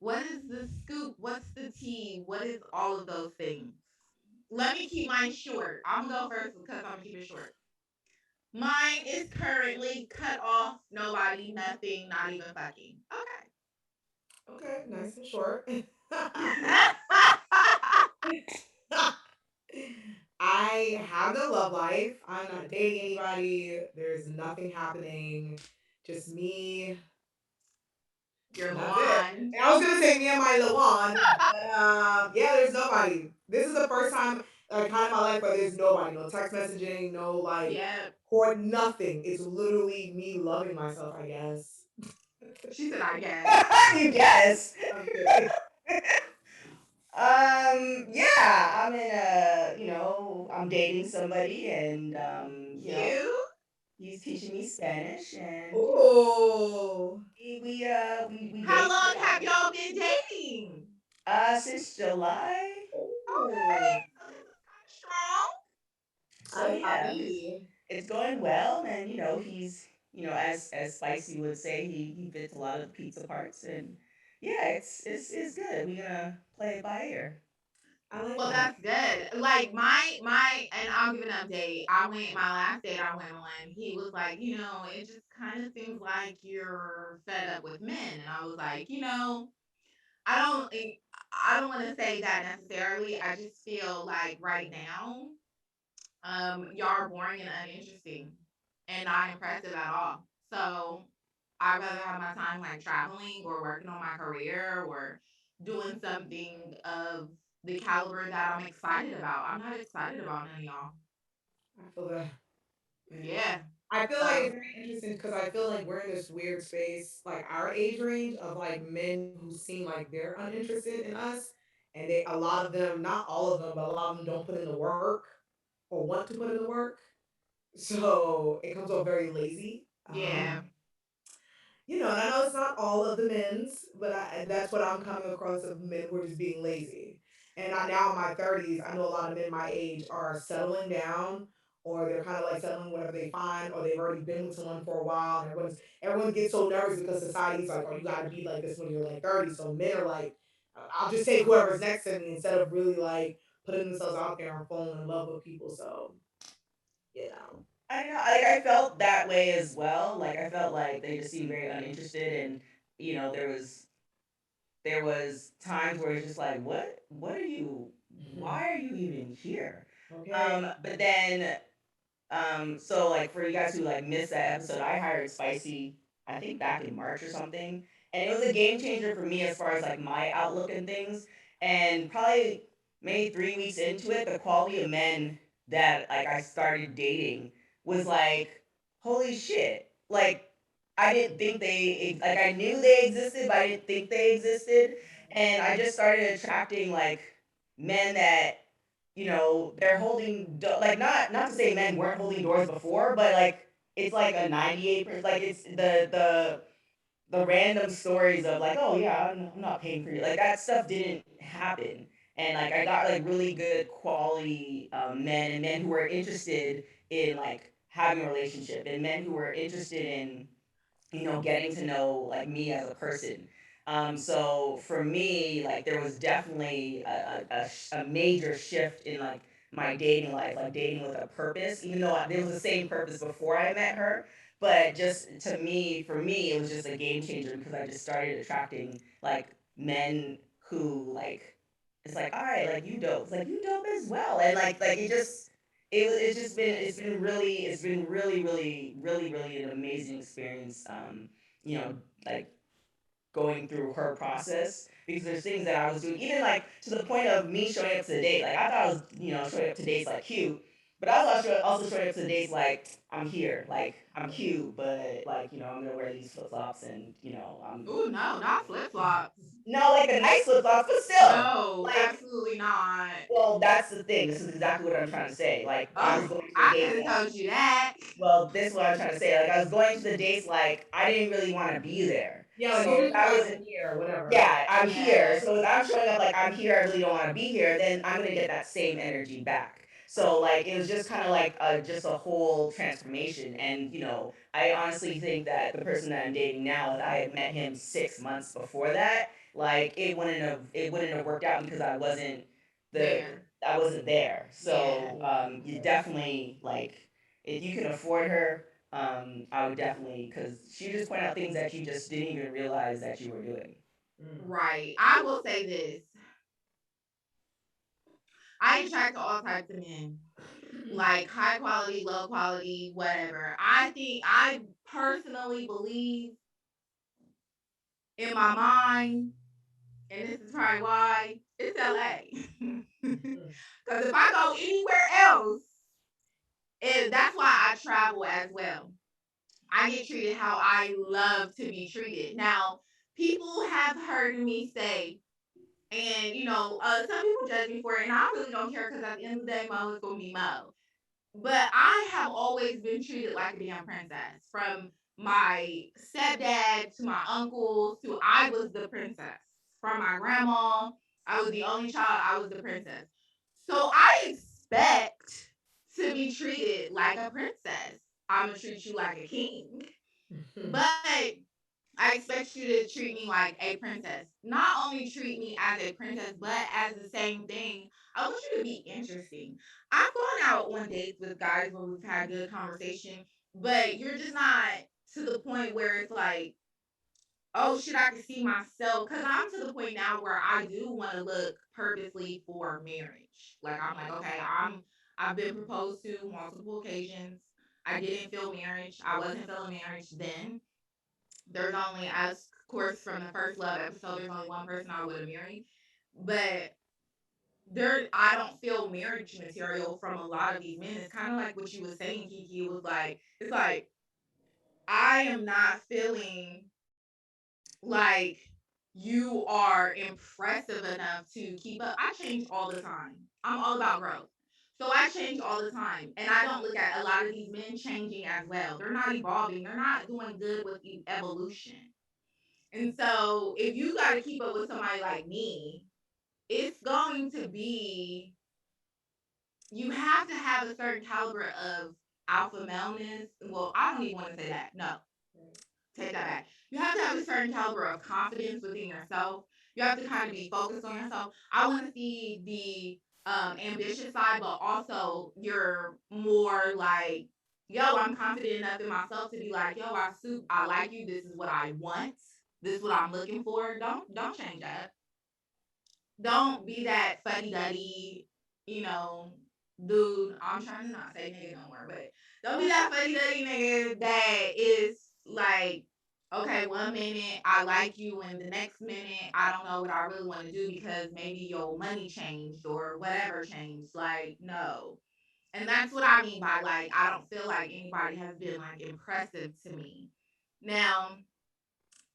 What is the scoop? What's the tea? What is all of those things? Let me keep mine short. I'm gonna go first because I'm gonna keep it short. Mine is currently cut off. Nobody, nothing, not even fucking. Okay, nice and short. Okay. I have no love life. I'm not dating anybody. There's nothing happening. Just me. You're And that's it. Luan. And I was gonna say me and my Lawan, but yeah, there's nobody. This is the first time, kind of my life where there's nobody, no text messaging, no like, Yep. or nothing. It's literally me loving myself, I guess. She said, I guess. You guess. I'm kidding. Yeah, I'm in I'm dating somebody, and Cute. he's teaching me Spanish, and Ooh. we How date long have y'all been dating? since July. Okay. Ooh. So this is kind of strong. So I'm yeah, happy. it's going well, and he's as Spicy would say, he fits a lot of the pizza parts, and yeah, it's good. We're gonna play it by ear. I like Well, that. that's good. Like my, and I'll give an update. I went my last date I went on. He was like, it just kind of seems like you're fed up with men, and I was like, I don't, I don't want to say that necessarily. I just feel like right now, y'all are boring and uninteresting, and not impressive at all. So I'd rather have my time like traveling or working on my career or doing something of the caliber that I'm excited about. I'm not excited about none of y'all. I feel that. Yeah. Yeah. I feel like So it's very interesting because I feel like we're in this weird space, like our age range of like men who seem like they're uninterested in us, and they a lot of them, not all of them, but a lot of them don't put in the work or want to put in the work. So it comes off very lazy. yeah. And I know it's not all of the men's, but that's what I'm coming across of men who are just being lazy. And now in my 30s, I know a lot of men my age are settling down, or they're kind of like settling whatever they find, or they've already been with someone for a while. And everyone gets so nervous because society's like, oh, you got to be like this when you're like 30. So men are like, I'll just take whoever's next to me instead of really like putting themselves out there and falling in love with people. So, you know. I don't know. Like I felt that way as well. Like I felt like they just seemed very uninterested, and there was times where it's just like, what are you? Why are you even here? Okay. But then so like for you guys who like missed that episode, I hired Spicy, I think back in March or something, and it was a game changer for me as far as like my outlook and things. And probably maybe 3 weeks into it, the quality of men that like I started dating was like, holy shit! Like I didn't think like I knew they existed, but I didn't think they existed, and I just started attracting like men that they're holding like not to say men weren't holding doors before, but like it's like a 98%, like it's the random stories of like, oh yeah, I'm not paying for you, like that stuff didn't happen. And like I got like really good quality men, and men who were interested in like having a relationship, and men who were interested in getting to know like me as a person. So for me, like there was definitely a major shift in like my dating life, like dating with a purpose, even though there was the same purpose before I met her. But just to me, for me, it was just a game changer because I just started attracting like men who like, it's like, all right, like you dope, it's like you dope as well, and like it's been really really an amazing experience, you know like going through her process, because there's things that I was doing, even like to the point of me showing up to the date. Like I thought I was, showing up to dates like cute, but I was also showing up to the dates like I'm here, like I'm cute, but like I'm gonna wear these flip flops, and I'm Ooh, no, not flip flops. no, like the nice flip flops, but still, No, like, absolutely not. well, that's the thing. This is exactly what I'm trying to say. Like I was Oh, going to the I dates could have like, told you that. well, this is what I'm trying to say. Like I was going to the dates like I didn't really want to be there. Yeah, like So you're if just I like wasn't, here, whatever. yeah, I'm here. Yes. So if I'm showing up like I'm here, I really don't want to be here, then I'm gonna get that same energy back. So like it was just kind of like just a whole transformation. And I honestly think that the person that I'm dating now, if I had met him 6 months before that, like it wouldn't have worked out because the There. I wasn't there. Yeah. So you definitely like if you can afford her, I would definitely, because she just point out things that you just didn't even realize that you were doing. Mm. Right. I will say this. I attract to all types of men. Like high quality, low quality, whatever. I personally believe in my mind, and this is probably why it's LA. Because if I go anywhere else, that's why I travel as well. I get treated how I love to be treated. Now, people have heard me say, and some people judge me for it, and I really don't care because at the end of the day, Mo is gonna be Mo. But I have always been treated like a damn princess. From my stepdad to my uncles to I was the princess. From my grandma, I was the only child, I was the princess. So I expect to be treated like a princess. I'm gonna treat you like a king. But I expect you to treat me like a princess. Not only treat me as a princess, but as the same thing. I want you to be interesting. I've gone out on dates with guys where we've had good conversation, but you're just not to the point where it's like, oh shit, I can see myself. Cause I'm to the point now where I do want to look purposely for marriage. Like I'm like, okay, I've been proposed to multiple occasions. I didn't feel marriage. I wasn't feeling marriage then. There's only, as of course from the first love episode, there's only one person I would have married, but I don't feel marriage material from a lot of these men. It's kind of like what you was saying, Kiki. It was like, it's like I am not feeling like you are impressive enough to keep up. I change all the time. I'm all about growth. So I change all the time. And I don't look at a lot of these men changing as well. They're not evolving. They're not doing good with evolution. And so if you got to keep up with somebody like me, it's going to be, you have to have a certain caliber of alpha maleness. Well, I don't even want to say that. No, take that back. You have to have a certain caliber of confidence within yourself. You have to kind of be focused on yourself. I want to see the ambitious side, but also you're more like, yo, I'm confident enough in myself to be like, yo, I like you. This is what I want. This is what I'm looking for. Don't change that. Don't be that fuddy duddy, you know, dude. I'm trying to not say nigga no more, but don't be that fuddy duddy nigga that is like, okay, one minute I like you, and the next minute I don't know what I really want to do because maybe your money changed or whatever changed. Like, no. And that's what I mean by like, I don't feel like anybody has been like impressive to me. Now,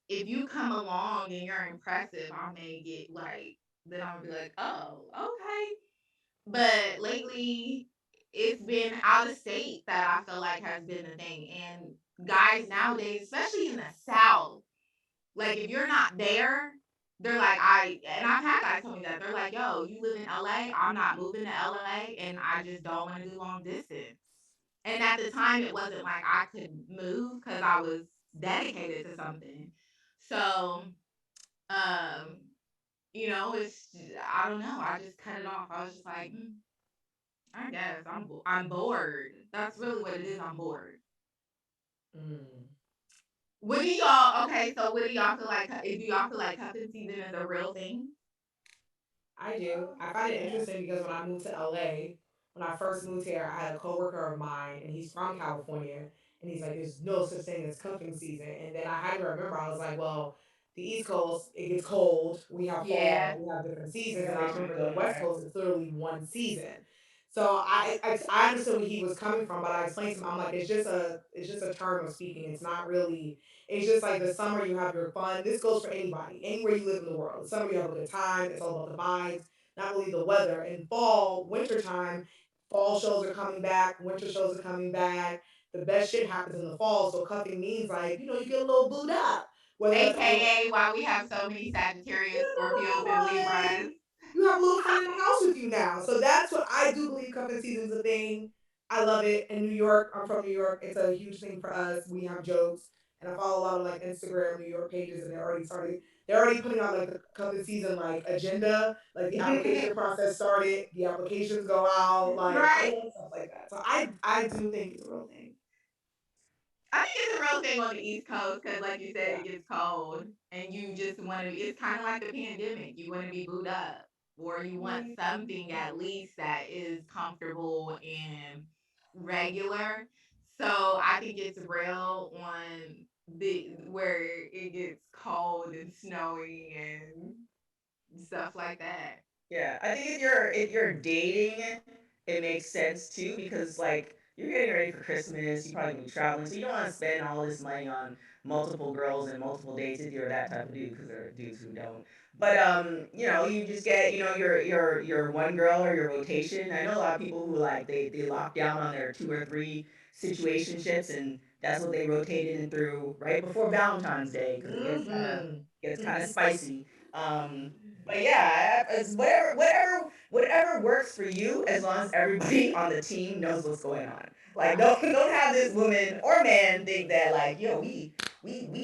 if you come along and you're impressive, I may get like, then I'll be like, oh, okay. But lately, it's been out of state that I feel like has been the thing. And guys nowadays, especially in the South, like if you're not there, they're like, and I've had guys tell me that. They're like, yo, you live in LA, I'm not moving to LA, and I just don't want to do long distance. And at the time, it wasn't like I could move because I was dedicated to something. So, um, it's, I don't know. I just cut it off. I was just like, I guess I'm bored. That's really what it is. I'm bored. Mm. What do y'all? Okay, so what do y'all feel like? Do y'all feel like cuffing season is a real thing? I do. I find it interesting because when I moved to LA, when I first moved here, I had a coworker of mine, and he's from California, and he's like, "There's no such thing as cuffing season." And then I had to remember, I was like, "Well, the East Coast, it gets cold. We have Yeah. fall, we have different seasons." And I Everybody's remember wrinkled the in West there. Coast is literally one season. So I understood where he was coming from, but I explained to him, I'm like, it's just a term of speaking. It's not really. It's just like the summer you have your fun. This goes for anybody, anywhere you live in the world. The summer you have a good time. It's all about the vibes, not really the weather. In fall, winter time, fall shows are coming back, winter shows are coming back. The best shit happens in the fall. So cuffing means like, you get a little booed up. Whether that's on the AKA why we have so many Sagittarius, you know Scorpios, what and I'm saying? Libras. You have a little friend in the house with you now. So that's what I do believe cuffing season's a thing. I love it. In New York, I'm from New York. It's a huge thing for us. We have jokes. And I follow a lot of like Instagram New York pages and they're already putting out like the cuffing season like agenda. Like the application process started. The applications go out. Like I Right. love stuff like that. So I do think it's a real thing. I think it's a real thing on the East Coast because, like you said, Yeah. it gets cold and you just want to. It's kind of like the pandemic. You want to be booed up, or you want something at least that is comfortable and regular. So I think it's real on the where it gets cold and snowy and stuff like that. Yeah, I think if you're dating, it makes sense too because like you're getting ready for Christmas, you probably gonna be traveling, so you don't want to spend all this money on multiple girls and multiple dates if you're that type of dude because there are dudes who don't. But you just get your one girl or your rotation. I know a lot of people who like they lock down on their two or three situationships and that's what they rotated in through right before Valentine's Day because it gets kind of spicy. Um, but yeah, it's whatever works for you, as long as everybody on the team knows what's going on. Like, don't have this woman or man think that like, yo, we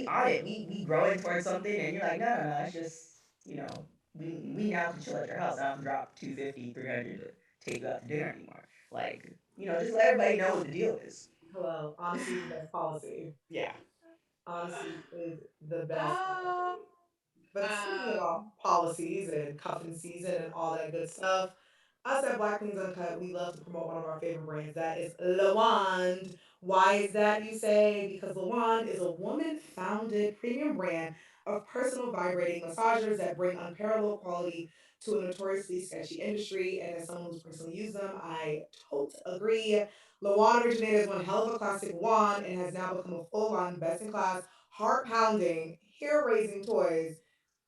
on it, we growing towards something, and you're like, no, no, no, it's just you know, we now can chill at your house. I don't have to drop 250, 300 to take you out to dinner anymore. Like, just let everybody know what the deal is. Hello. Honesty is the best policy. Yeah. Honesty is the best Um, policy. But speaking about um, policies and cuffing season and all that good stuff, us at Black Queens Uncut, we love to promote one of our favorite brands. That is LaWand. Why is that, you say? Because LaWand is a woman founded premium brand of personal vibrating massagers that bring unparalleled quality to a notoriously sketchy industry. And as someone who's personally used them, I totally agree. LaWand originated as one hell of a classic wand and has now become a full line, best in class, heart pounding, hair raising toys.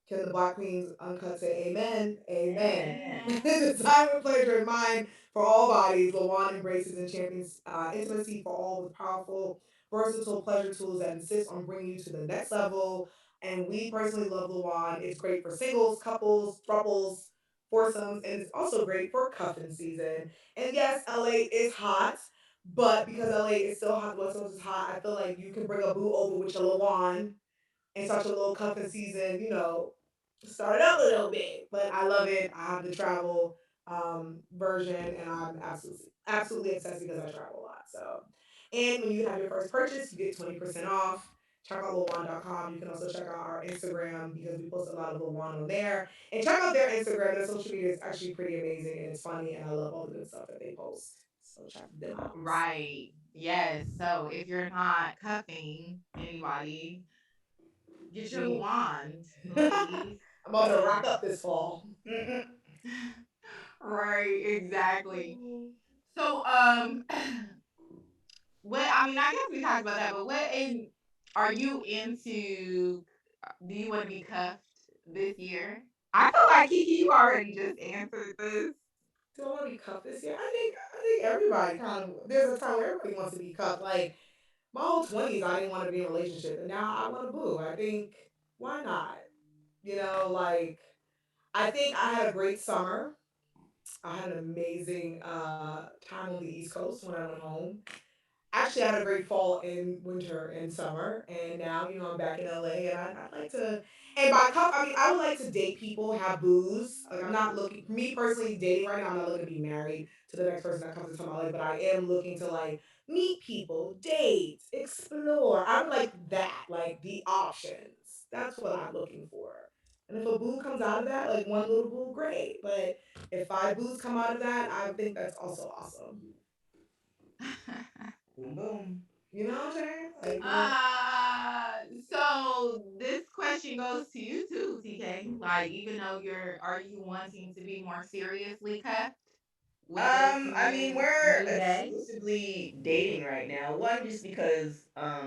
Can the Black Queens Uncut say amen? Amen. Amen. The time and pleasure in mind for all bodies, Lawan embraces and champions intimacy for all with powerful, versatile pleasure tools that insist on bringing you to the next level. And we personally love Lawan. It's great for singles, couples, thruples, foursomes, and it's also great for cuffing season. And yes, LA is hot, but because LA is still hot, the West Coast is hot, I feel like you can bring a boo over with your Lawan and start your little cuffing season, start it up a little bit. But I love it. I have the travel version, and I'm absolutely obsessed because I travel a lot. So, and when you have your first purchase, you get 20% off. Check out Lawan.com. You can also check out our Instagram because we post a lot of Lawan on there. And check out their Instagram. Their social media is actually pretty amazing and it's funny, and I love all the good stuff that they post. So check them out. right. Yes. So if you're not cuffing anybody, get your Me. wand, I'm ladies. about to rack up this fall. Right, exactly. So, what I mean, I guess we talked about that, but what in are you into? Do you want to be cuffed this year? I feel like Kiki, you already just answered this. Do I want to be cuffed this year? I think everybody kind of there's a time where everybody wants to be cuffed. Like my whole 20s, I didn't want to be in a relationship, and now I want to boo. I think why not? Like I think I had a great summer. I had an amazing time on the East Coast when I went home. Actually, I had a great fall and winter and summer, and now I'm back in LA, and I'd like to. And by cup, I mean I would like to date people, have booze. Like I'm not looking, me personally, dating right now. I'm not looking to be married to the next person that comes into my life, but I am looking to like meet people, date, explore. I would like that, like the options. That's what I'm looking for. And if a boo comes out of that, like one little boo, great. But if five boos come out of that, I think that's also awesome. Boom boom. You know what I'm saying? Like, uh, so this question goes to you too, TK. Like, even though are you wanting to be more seriously cuffed with this I mean, we're new day? exclusively dating right now. One, just because our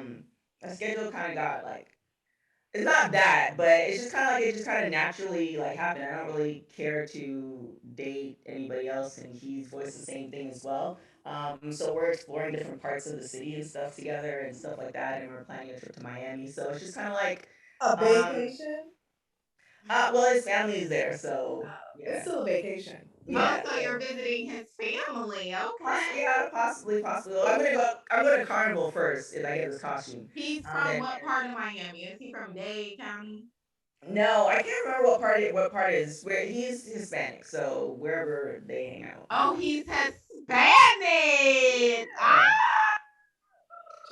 schedule kind of got like it's not that, but it's just kind of like it just kind of naturally like happened. I don't really care to date anybody else, and he's voiced the same thing as well. So we're exploring different parts of the city and stuff together and stuff like that, and we're planning a trip to Miami. So it's just kind of like, a um, vacation. Well, his family is there, so It's yeah, still a vacation. Oh, yeah. so you're So visiting his family. yeah, Okay. possibly, possibly. I'm gonna go. I'm going to Carnival first if I get this costume. He's from Then what part of Miami? Is he from Dade County? no, I can't remember what part it is. Where he's Hispanic, so wherever they hang out. Oh, he's Hispanic. Yeah.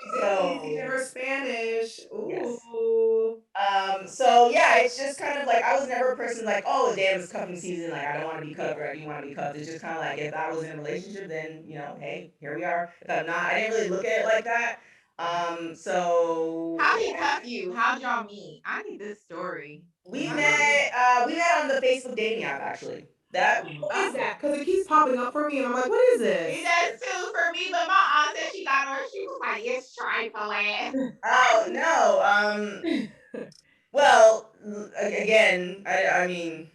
She did say he's teaching So her Spanish. yes. Ooh. So yeah, it's just kind of like I was never a person like, oh damn, it's cuffing season, like I don't want to be cuffed or I do want to be cuffed. It's just kind of like if I was in a relationship, then hey, here we are. If I'm not, I didn't really look at it like that. So How'd he yeah, cuff you? How'd y'all meet? I need this story. we How'd y'all meet? met. We met on the Facebook dating app actually. That What is Oh, that? Because it keeps popping up for me, and I'm like, what is it this? does too for me, but my aunt said she got on. She was like, it's trifling. oh no. Well, again, I mean,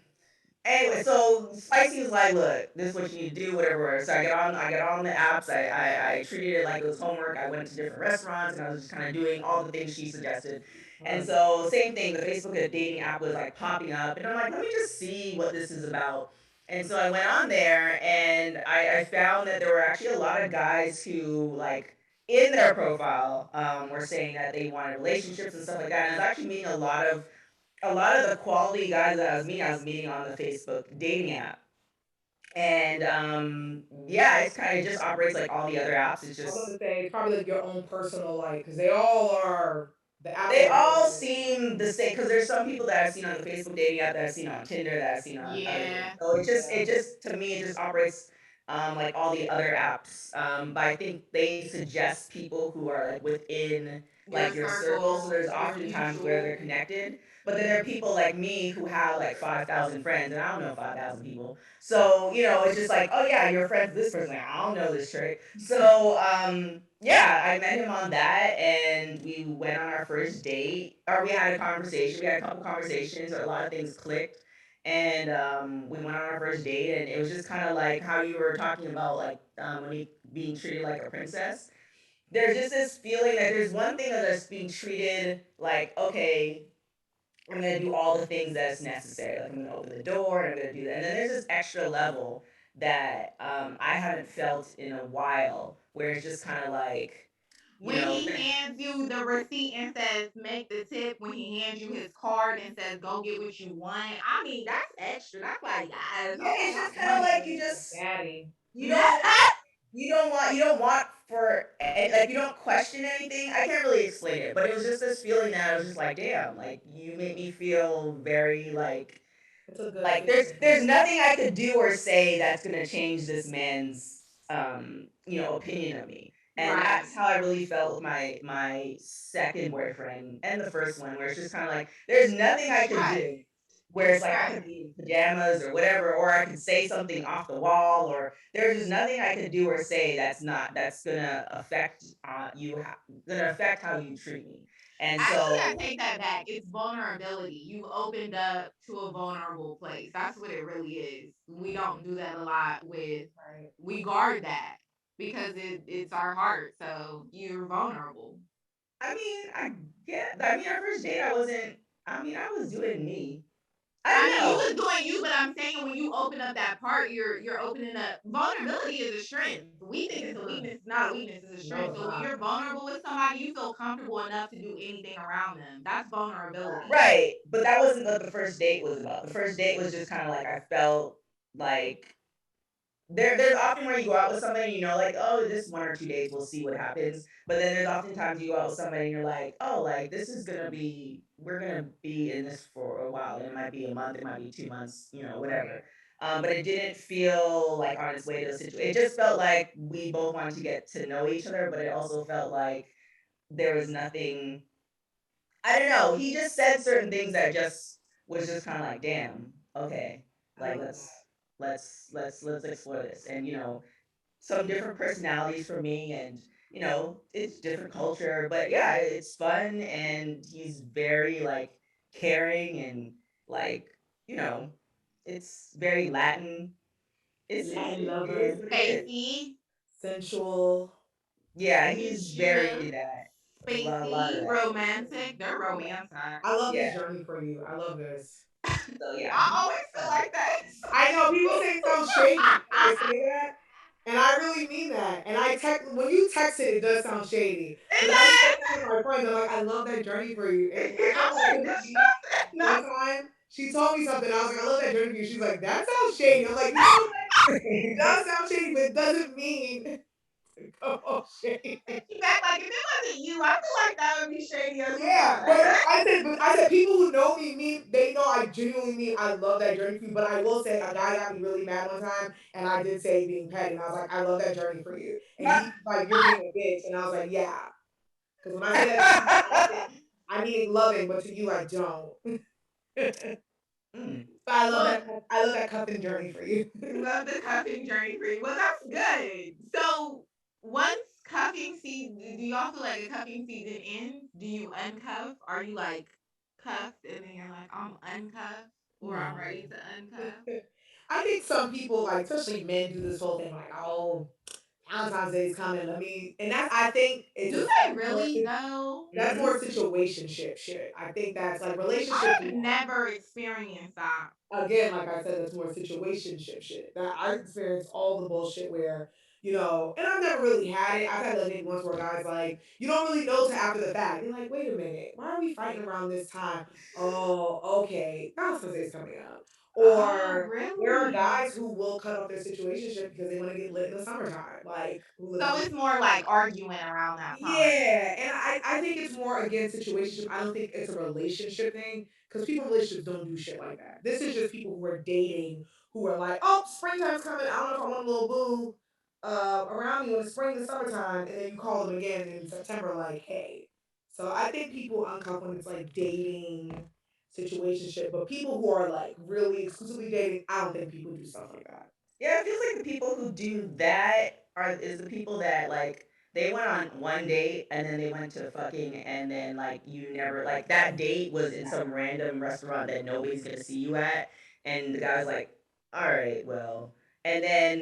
anyway, so Spicy was like, "Look, this is what you need to do, whatever." So I get on the apps. I treated it like it was homework. I went to different restaurants and I was just kind of doing all the things she suggested. And so same thing, the Facebook dating app was like popping up, and I'm like, let me just see what this is about. And so I went on there, and I found that there were actually a lot of guys who like in their profile were saying that they wanted relationships and stuff like that. And I was actually meeting a lot of the quality guys that I was meeting on the Facebook dating app. And yeah, it's kind of just operates like all the other apps. It's I was about just to say it's probably like your own personal like, because they all are the app they is all seem the same because there's some people that I've seen on the Facebook dating app that I've seen on Tinder that I've seen on other things. Yeah, So it just to me it just operates like all the other apps. But I think they suggest people who are like within your like your circle. So circle, there's your often times where they're mutual. connected. But then there are people like me who have like 5,000 friends, and I don't know 5,000 people. So it's just like, oh yeah, you're friends with this person. Like, I don't know this trick. So yeah, I met him on that, and we went on our first date, or we had a conversation. We had a couple conversations, or a lot of things clicked, and we went on our first date, and it was just kind of like how you were talking about, like when you being treated like a princess. There's just this feeling that there's one thing that is being treated like, okay, I'm gonna do all the things that's necessary. Like I'm gonna open the door and I'm gonna do that. And then there's this extra level that I haven't felt in a while, where it's just kind of like, you When know, he hands you the receipt and says make the tip, when he hands you his card and says go get what you want, I mean that's extra. That's like guys, yeah, okay, it's just I kind of want like this. daddy. you don't you don't want for like you don't question anything. I can't really explain it, but it was just this feeling that I was just like, damn, like you make me feel very It's a good like feeling. there's nothing I could do or say that's gonna change this man's opinion of me. And Right, that's how I really felt with my second boyfriend and the first one, where it's just kind of like there's nothing I it's could trust. do. Where It's it's like I trust. could be in pajamas or whatever, or I could say something off the wall, or there's just nothing I could do or say that's gonna affect gonna affect how you treat me. And Actually, I so take that back. It's vulnerability. You've opened up to a vulnerable place. That's what it really is. We don't do that a lot with, Right. we guard that because it's our heart. So you're vulnerable. I mean, I mean, our first date, I wasn't. I mean, I was doing me. I I don't mean, you know. was doing you, but I'm saying when you open up that part, you're opening up. Vulnerability is a strength. We think it's a weakness. It's not a weakness. It's a No, strength. it's So when not. you're vulnerable with somebody, you feel comfortable enough to do anything around them. That's vulnerability. Right, but that wasn't what the first date was about. The first date was just kind of like I felt like there's often where you go out with somebody, like, oh, this 1 or 2 days, we'll see what happens. But then there's oftentimes you go out with somebody and you're like, oh, like this is gonna be, we're gonna be in this for a while. It might be a month, it might be 2 months, Right. whatever. But it didn't feel like on its way to a situation. It just felt like we both wanted to get to know each other, but it also felt like there was nothing. I don't know. He just said certain things that just was just kind of like, damn, okay, I like love let's explore this, and some different personalities for me, and it's different culture, but yeah, it's fun, and he's very like caring, and like you know, it's very Latin. Latin It lovers, is what it is. Spacey, sensual. Yeah, he's very Misha, that. A lot of spacey, that. romantic. They're romantic. I love this Yeah. journey for you. I love this. So yeah. I always feel like that. I know people say it sounds shady when I say that, and I really mean that. And I text when you text it, it does sound shady It because I be does. texting with my friends. I'm like, I love that journey for you, and I told her I I'm like, couldn't this be. no. One time, she told me something. I was like, I love that journey for you. She's like, that sounds shady. I'm like, you know, it does sound shady, but it doesn't mean come on shady. She back like if it wasn't you, I feel like that would be shady as Yeah, fuck. but I said people who know me mean they know I genuinely mean I love that journey for you. But I will say a guy got me really mad one time, and I did say being petty, and I was like, I love that journey for you, and he was like, you're being a bitch, and I was like, yeah, because when I say that to people, I mean it loving, but to you I don't. But Mm. I love Well, that I love that cuffing journey for you. love the cuffing journey for you. Well, that's good. So once cuffing season, do y'all feel like a cuffing season ends? Do you uncuff? Are you like cuffed and then you're like, I'm uncuffed or I'm No. ready to uncuff? I think some people, like especially men, do this whole thing like, oh, Valentine's Day is coming. Let me, and that's I think it's Do just they really though? that's Hmm. more situationship shit. I think that's like relationships. I've never experienced that. Again, like I said, that's more situationship shit. That I experienced all the bullshit where, and I've never really had it. I've had like maybe once where guys like, you don't really know till after the fact. You're like, wait a minute, why are we fighting around this time? Oh, okay, Valentine's Day's coming up. Oh, Or there are really? guys who will cut off their situationship because they want to get lit in the summertime, like who live in. So it's more like arguing around that time. Yeah, and I think it's more again situationship. I don't think it's a relationship thing because people in relationships don't do shit like that. This is just people who are dating who are like, oh, springtime's coming. I don't know if I want a little boo around me when it's spring and summertime, and then you call them again in September like, hey. So I think people uncuff when it's like dating situationship, but people who are like really exclusively dating, I don't think people do stuff like that. Yeah, it feels like the people who do that are is the people that like they went on one date and then they went to fucking and then like you never like that date was in some random restaurant that nobody's gonna see you at and the guy was like, all right, well, and then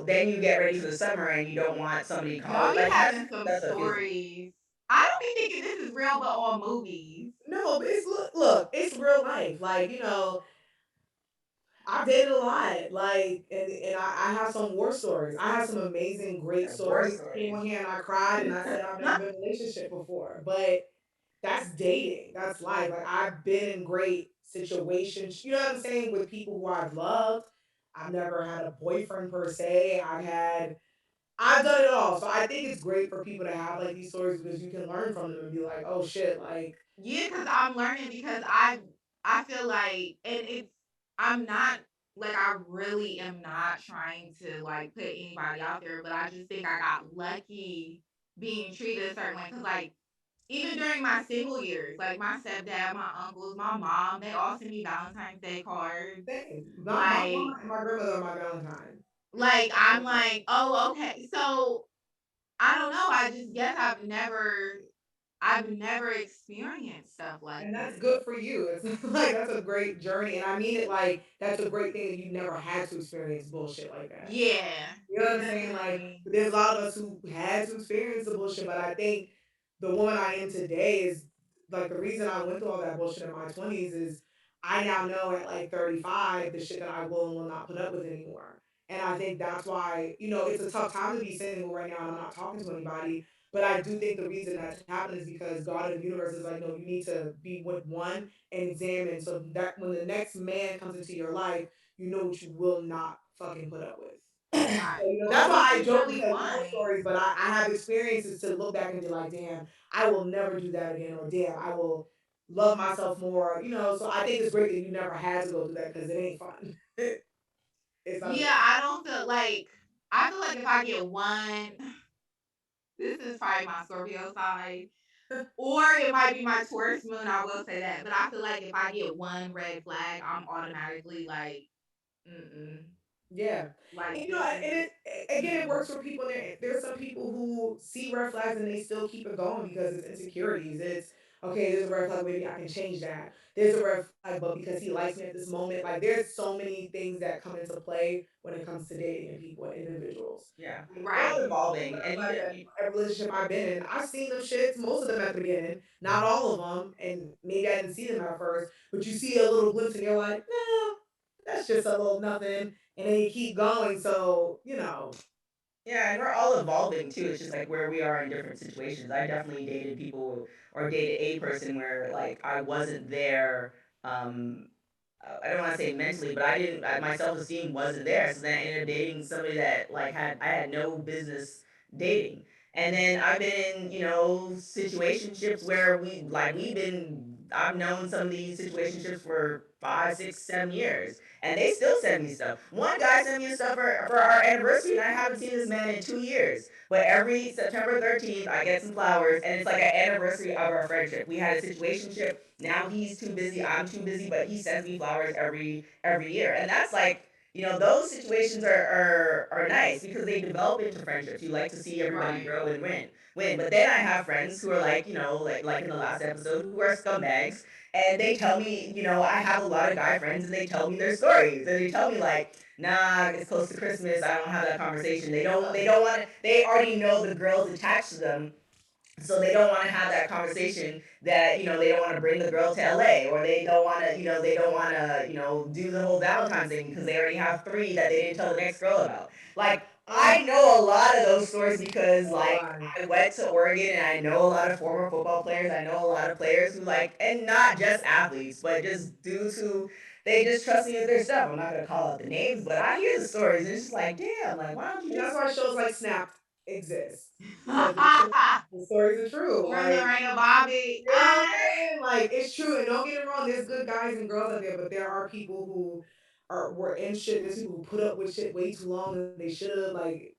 then you get ready for the summer and you don't want somebody to call Y'all you be like having some that's what it feels like. stories. I don't be thinking this is real, but on movies. No, but it's look, it's real life. Like, I've dated a lot, like, and I have some war stories. I have some amazing, great Yeah, war stories. Came stories. on here and I cried and I said I've never been in a relationship before, but that's dating. That's life. Like I've been in great situations. You know what I'm saying? With people who I've loved. I've never had a boyfriend per se. I've done it all. So I think it's great for people to have like these stories because you can learn from them and be like, oh shit, like Yeah, because I'm learning because I feel like and it's I'm not like I really am not trying to like put anybody out there, but I just think I got lucky being treated a certain way. Cause like even during my single years, like my stepdad, my uncles, my mom, they all sent me Valentine's Day cards. same. My Like mama and my grandmother are my Valentine. I'm like, oh, okay. So I don't know. I just guess I've never experienced stuff like And that's this. good for you. It's like that's a great journey. And I mean it like that's a great thing that you never had to experience bullshit like that. Yeah, You know what I'm saying? Like, definitely. there's a lot of us who had to experience the bullshit, but I think the woman I am today is like the reason I went through all that bullshit in my 20s is I now know at like 35 the shit that I will and will not put up with anymore. And I think that's why, it's a tough time to be single right now and I'm not talking to anybody. But I do think the reason that's happened is because God and the universe is like, no, you need to be with one and examine so that when the next man comes into your life, you know what you will not fucking put up with. Right. So, Well, that's what why I you joke and really tell war want. stories, but I have experiences to look back and be like, damn, I will never do that again, or damn, I will love myself more. So I think it's great that you never had to go through that because it ain't fun. It's not. Yeah, I don't feel like I feel like if I get one, this is probably my Scorpio side, or it might be my Taurus moon. I will say that, but I feel like if I get one red flag, I'm automatically like, mm-mm. Yeah. And Like you know, this and is it mm-mm. works for people. There's some people who see red flags and they still keep it going because it's insecurities. It's okay, there's a red flag, maybe I can change that. There's a red flag, but because he likes me at this moment, like there's so many things that come into play when it comes to dating and people and individuals. Yeah, Like, we're all Right. evolving, and like every relationship I've been in, I've seen them shits, most of them at the beginning, not all of them, and maybe I didn't see them at first, but you see a little glimpse and you're like, no, that's just a little nothing, and then you keep going. So yeah, and we're all evolving too. It's just like where we are in different situations. I definitely dated people or dated a person where like I wasn't there. Um, I don't want to say mentally, but I didn't. My self esteem wasn't there. So then I ended up dating somebody that like I had no business dating. And then I've been in situationships where we've been. I've known some of these situationships for 5, 6, 7 years, and they still send me stuff. One guy sent me stuff for our anniversary, and I haven't seen this man in 2 years. But every September 13th, I get some flowers, and it's like an anniversary of our friendship. We had a situationship. Now he's too busy, I'm too busy, but he sends me flowers every year, and that's like those situations are nice because they develop into friendships. You like to see everybody Right. grow and win. But then I have friends who are like like in the last episode who are scumbags, and they tell me I have a lot of guy friends, and they tell me their stories, and they tell me like, nah, it's close to Christmas, I don't have that conversation. They don't want to. They already know the girls attached to them, so they don't want to have that conversation that they don't want to bring the girl to LA, or they don't want to do the whole Valentine's thing because they already have three that they didn't tell the next girl about. Like, I know a lot of those stories because like I went to Oregon, and I know a lot of former football players. I know a lot of players who like, and not just athletes, but just dudes who they just trust me with their stuff. I'm not gonna call out the names, but I hear the stories, and it's just like, damn, like why don't you and that's just why shows like Snapped exist, because it shows the stories are true. Run the Like, right about it. you know what I'm saying? Like, it's true. And don't get me wrong, there's good guys and girls out there, but there are people who were in shit. There's people who put up with shit way too long than they should have. Like,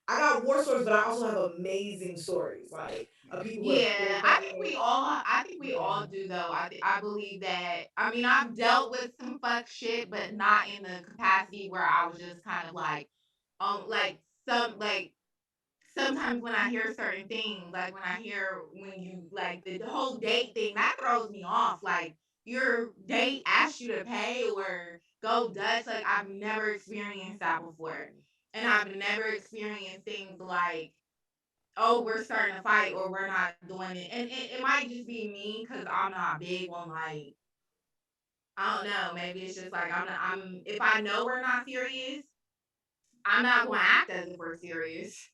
I got war stories, but I also have amazing stories. Like, of people who have Yeah, stood by I think me. we all I think we Yeah. all do though. I believe that I've dealt with some fuck shit, but not in the capacity where I was just kind of like some like sometimes when I hear certain things, like when I hear when you like the whole date thing, that throws me off. Like your date asks you to pay or go Dutch. Like I've never experienced that before. And I've never experienced things like, oh, we're starting to fight or we're not doing it. And it might just be me because I'm not big on like, I don't know, maybe it's just like if I know we're not serious, I'm not going to act as if we're serious.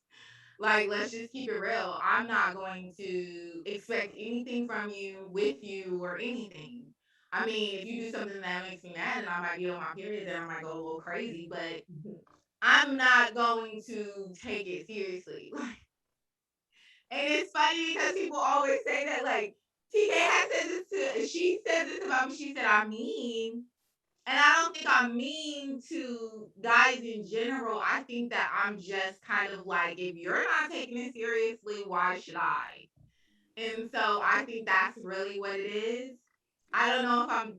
Like, let's just keep it real. I'm not going to expect anything from you, with you, or anything. I mean, if you do something that makes me mad and I might be on my period, then I might go a little crazy, but I'm not going to take it seriously. And it's funny because people always say that, like, TK has said she said this about me. She said, I'm mean. And I don't think I'm mean to guys in general. I think that I'm just kind of like, if you're not taking it seriously, why should I? And so I think that's really what it is. I don't know if I'm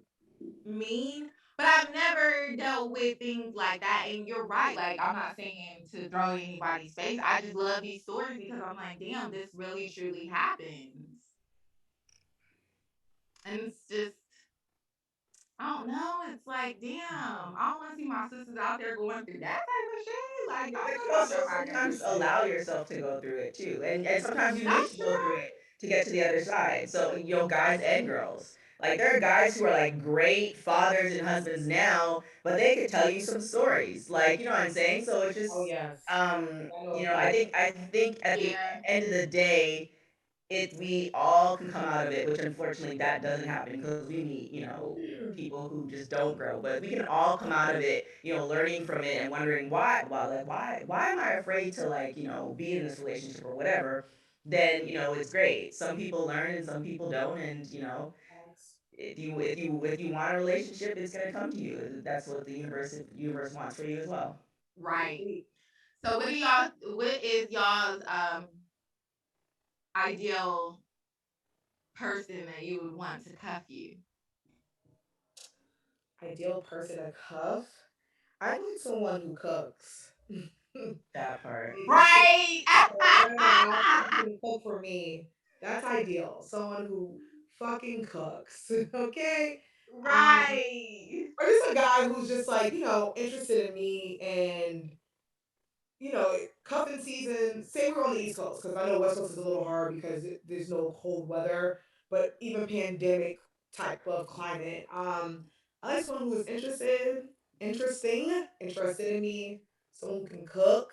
mean, but I've never dealt with things like that. And you're right. Like, I'm not saying to throw in anybody's face. I just love these stories because I'm like, damn, this really truly happens. And it's just, I don't know. It's like, damn, I don't want to see my sisters out there going through that type of shit. Like, But y'all you know also y'all not going through sometimes allow shit. yourself to go through it too, and sometimes you need That's to go through true. it to get to the other side. So guys and girls, like there are guys who are like great fathers and husbands now, but they could tell you some stories, like what I'm saying. So it's Oh, just, yes. I know a I few. think at the Yeah. end of the day, we all can come out of it, which unfortunately that doesn't happen because we meet people who just don't grow, but we can all come out of it, learning from it and wondering why am I afraid to like be in this relationship or whatever. Then it's great. Some people learn and some people don't, and Facts. if you want a relationship, it's gonna come to you. That's what the universe wants for you as well. Right. So what is y'all's ideal person that you would want to cuff you? Ideal person to cuff? I need someone who cooks. That part. It, Right. I want to have someone who can cook for me. That's ideal. Someone who fucking cooks. Okay. Um, Right. or just a guy who's just like, interested in me and cuffing season, say we're on the East Coast, because I know West Coast is a little hard because there's no cold weather, but even pandemic type of climate. I like someone who is interested in me, someone who can cook,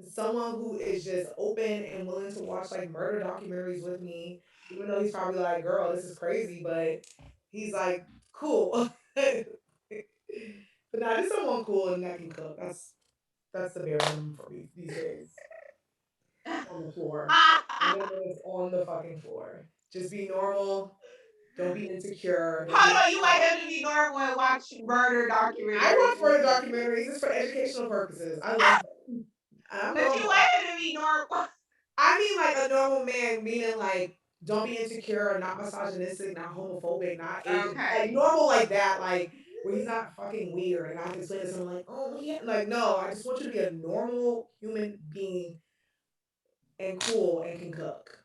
someone who is just open and willing to watch like murder documentaries with me, even though he's probably like, girl, this is crazy, but he's like, cool. But nah, just someone cool and that can cook. That's the bare minimum for me these days. On the floor. My minimum is on the fucking floor. Just be normal. Don't be insecure. Don't be Hold on, you upset. want him to be normal and watch murder I watch documentaries. murder documentaries. It's for educational purposes. I love them. And I'm But you normal. want him to be normal. I mean, like a normal man, meaning like don't be insecure, not misogynistic, not homophobic, not Asian, like Okay. normal like that, like where he's not fucking weird. And I have to explain to someone like, oh yeah, like no, I just want you to be a normal human being and cool and can cook.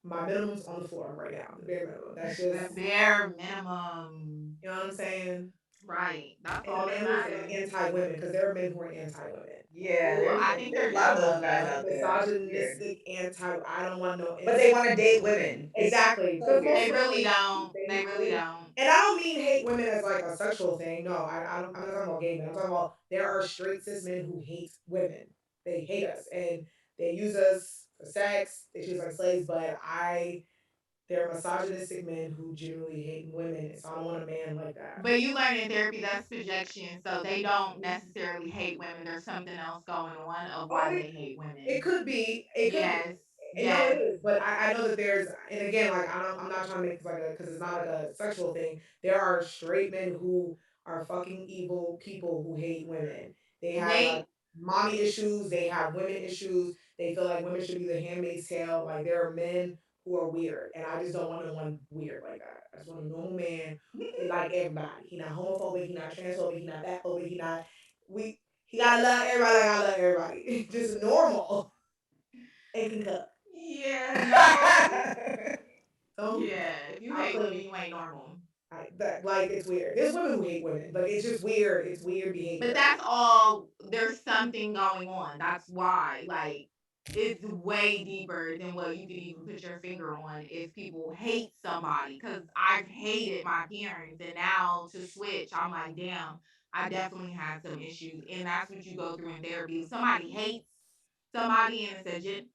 My minimum's on the floor right now. The bare minimum. That's just, The bare minimum. you know what I'm saying? Right. That's And a all that man who's not matters. anti-women, because there are men who are anti-women. Yeah, Ooh, there's I think there's they're a lot of those dumb. guys out there. It's weird. Misogynistic, anti. I don't want no But they incest. want to date women. It's Exactly, so because most weird. They women really don't. they They hate really women, don't. and I don't mean hate women as like a sexual thing. No, I don't. I'm not talking about gay men. I'm talking about there are straight cis men who hate women. They hate us and they use us for sex. They treat us like slaves. But there are misogynistic men who genuinely hate women, so I don't want a man like that. But you learn in therapy that's projection, so they don't necessarily hate women. There's something else going on of Oh, why they hate it women. could be. It could be. Yes. And no, it Yes. is. But I know that there's, and again, like I'm not trying to make this like a, because it's not like a sexual thing. There are straight men who are fucking evil people who hate women. They have like They mommy issues. They have women issues. They feel like women should be the handmaid's tale. Like there are men who are weird, and I just don't want no one weird like that. I just want a normal man who like everybody. He not homophobic. He not transphobic. He not fatphobic. He not we. He gotta love everybody like I love everybody. Just normal and can cook. yeah, no. So Yeah. If you I'll hate women, claim you ain't normal. that like it's weird. There's women who hate women. Like it's just weird. It's weird But behavior. that's all, there's something going on. That's why. Like, it's way deeper than what you could even put your finger on if people hate somebody. Because I've hated my parents, and now to switch, I'm like, damn, I definitely had some issues. And that's what you go through in therapy. Somebody hates somebody, and it's a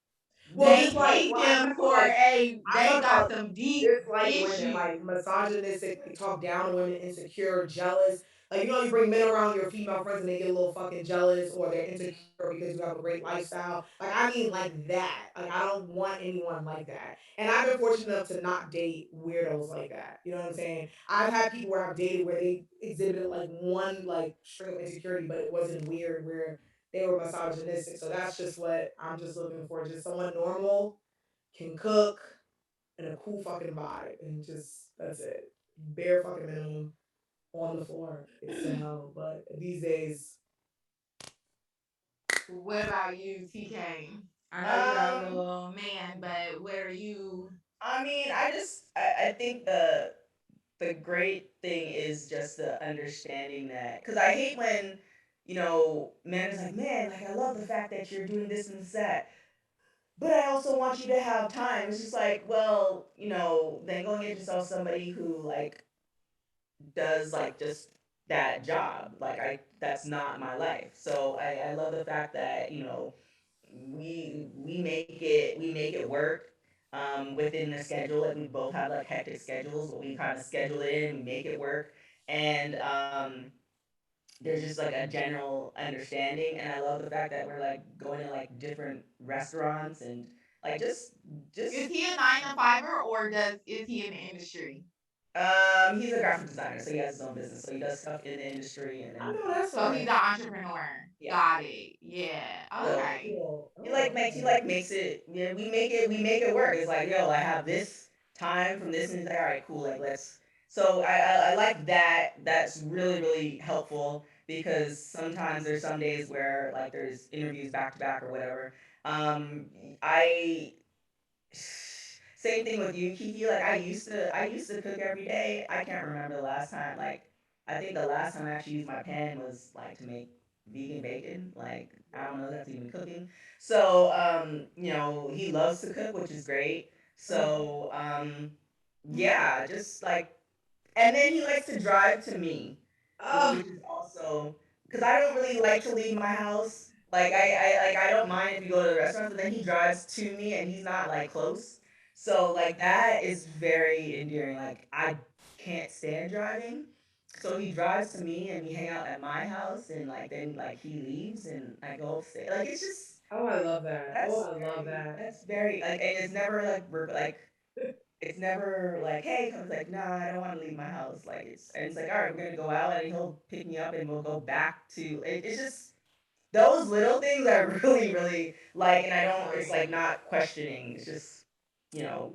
Well, they dislike. hate Well, I'm them talking about for like a, I'm they talking got about some deep dislike women, like issues. misogynistic, like talk down to women, insecure, jealous. Like you bring men around your female friends and they get a little fucking jealous or they're insecure because you have a great lifestyle. Like I mean like that. Like I don't want anyone like that. And I've been fortunate enough to not date weirdos like that. You know what I'm saying? I've had people where I've dated where they exhibited like one like string of insecurity, but it wasn't weird where they were misogynistic. So that's just what I'm just looking for. Just someone normal, can cook, and a cool fucking vibe. And just that's it. Bare fucking minimum on the floor. It's to hell. But these days, What about you, TK? I know you're a um, little man, but what are you? I mean, I think the great thing is just the understanding that, because I hate when men is like, man, like I love the fact that you're doing this and that, but I also want you to have time. It's just like, well, then go and get yourself somebody who like does like just that job. Like that's not my life. So I love the fact that we make it work within the schedule. Like we both have like hectic schedules, but we kind of schedule it in, we make it work, and there's just like a general understanding. And I love the fact that we're like going to like different restaurants and like just Is he a 9 to 5er or does is he in the industry? he's a graphic designer, so he has his own business. So he does stuff in the industry, and I then know that's So he's right. an entrepreneur. yeah. Got it. Yeah. So That's Okay. cool. he Oh, like makes he okay. like makes it. Yeah, we make it work. It's like, yo, I have this time from this, and he's like, all right, cool, like let's. So I like that. That's really really helpful because sometimes there's some days where like there's interviews back to back or whatever. I Same thing with you, Kiki. Like I used to cook every day. I can't remember the last time. Like I think the last time I actually used my pan was like to make vegan bacon. Like I don't know if that's even cooking. So he loves to cook, which is great. So yeah, just like, and then he likes to drive to me, Oh, which is also because I don't really like to leave my house. Like I don't mind if we go to the restaurant, but then he drives to me and he's not like close. So like that is very endearing. Like I can't stand driving. So he drives to me and we hang out at my house and like then like he leaves and I go upstairs. Like it's just oh, I love that. Oh, that's I love very that. that's very like, and it's never like like it's never like, hey, comes like, nah, I don't want to leave my house. Like it's like, all right, we're gonna go out, and he'll pick me up, and we'll go back to. It's just those little things I really, really like, and I don't. It's like not questioning. It's just, you know,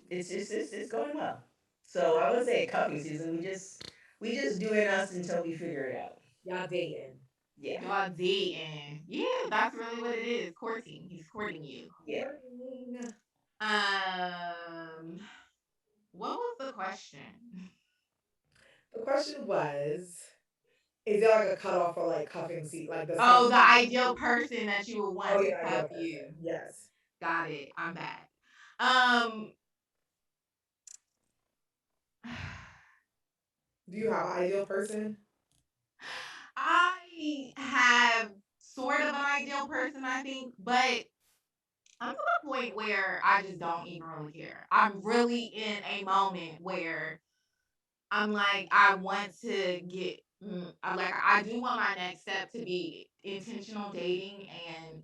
it's going well. So I would say cuffing season. We just doing us until we figure it out. Y'all dating. Yeah, Y'all dating. Yeah, that's really what it is. Courting. He's courting you. yeah. Courting. Um, what was the question? The question was, is there like a cutoff for like cuffing seat, like the Oh, sex? the ideal person that you would Oh want to yeah, cuff ideal person. you. Yes. Got it. I'm back. Um, Do you have an ideal person? I have sort of an ideal person, I think, but I'm to the point where I just don't even really care. I'm really in a moment where I'm like, I want to get, I'm like, I do want my next step to be intentional dating and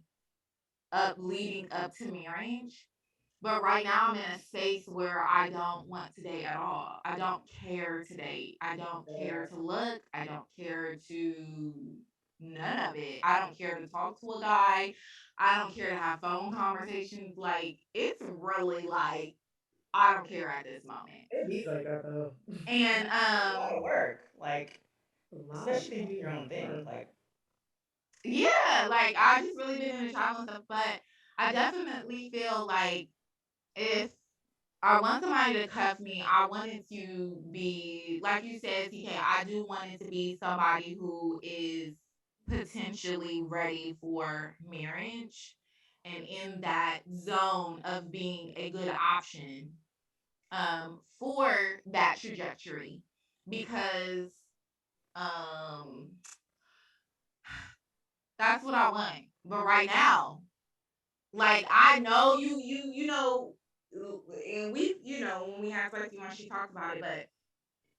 up leading up to marriage. But right now I'm in a space where I don't want to date at all. I don't care to date. I don't care to look. I don't care to none of it. I don't care to talk to a guy. I don't care to have phone conversations. Like it's really like I don't care at this moment. It be like that though. And It's a lot of work. Like A lot of especially if you're doing your own thing. work. Like yeah, like I just really been in the travel and stuff, but I definitely feel like if I want somebody to cuff me, I want it to be like you said, TK. I do want it to be somebody who is potentially ready for marriage and in that zone of being a good option for that trajectory because um, that's what I want. But right now, like I know you know, and we when we had Lexi when she talked about it, but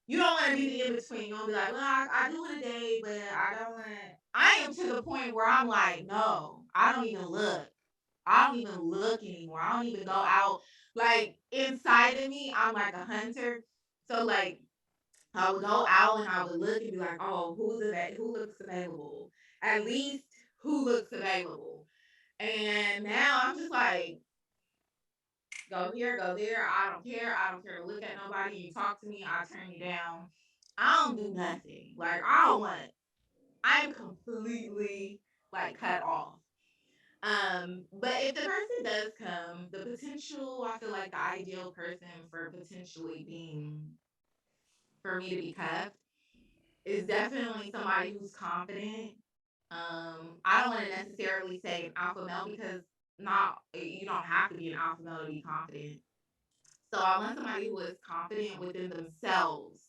you don't want to be the in between. You want to be like, well, I do want to date, but I don't want. I am to the point where I'm like, no, I don't even look. I don't even look anymore. I don't even go out. Like inside of me, I'm like a hunter. So like I would go out and I would look and be like, oh, who looks available? At least who looks available. And now I'm just like, go here, go there. I don't care. I don't care to look at nobody. You talk to me, I turn you down. I don't do nothing. Like I don't want. I'm completely like cut off. But if the person does come, the potential, I feel like the ideal person for potentially being for me to be cuffed is definitely somebody who's confident. I don't want to necessarily say an alpha male because not you don't have to be an alpha male to be confident. So I want somebody who is confident within themselves.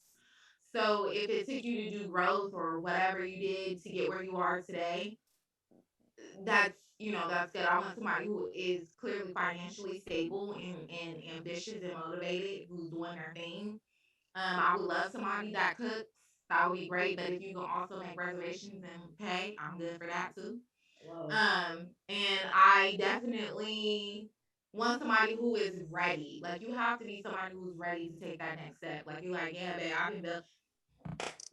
So if it took you to do growth or whatever you did to get where you are today, that's that's good. I want somebody who is clearly financially stable and ambitious and motivated, who's doing their thing. I would love somebody that cooks. That would be great. But if you can also make reservations and pay, I'm good for that too. Wow. And I definitely want somebody who is ready. Like you have to be somebody who's ready to take that next step. Like you're like, yeah, babe, I've been built.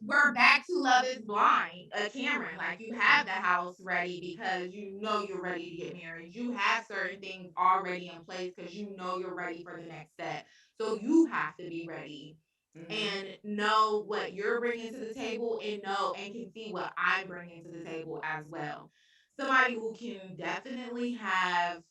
We're back to Love is Blind, Cameron. Like you have the house ready because you know you're ready to get married. You have certain things already in place because you know you're ready for the next step. So you have to be ready mm-hmm. and know what you're bringing to the table and know and can see what I'm bringing to the table as well. Somebody who can definitely have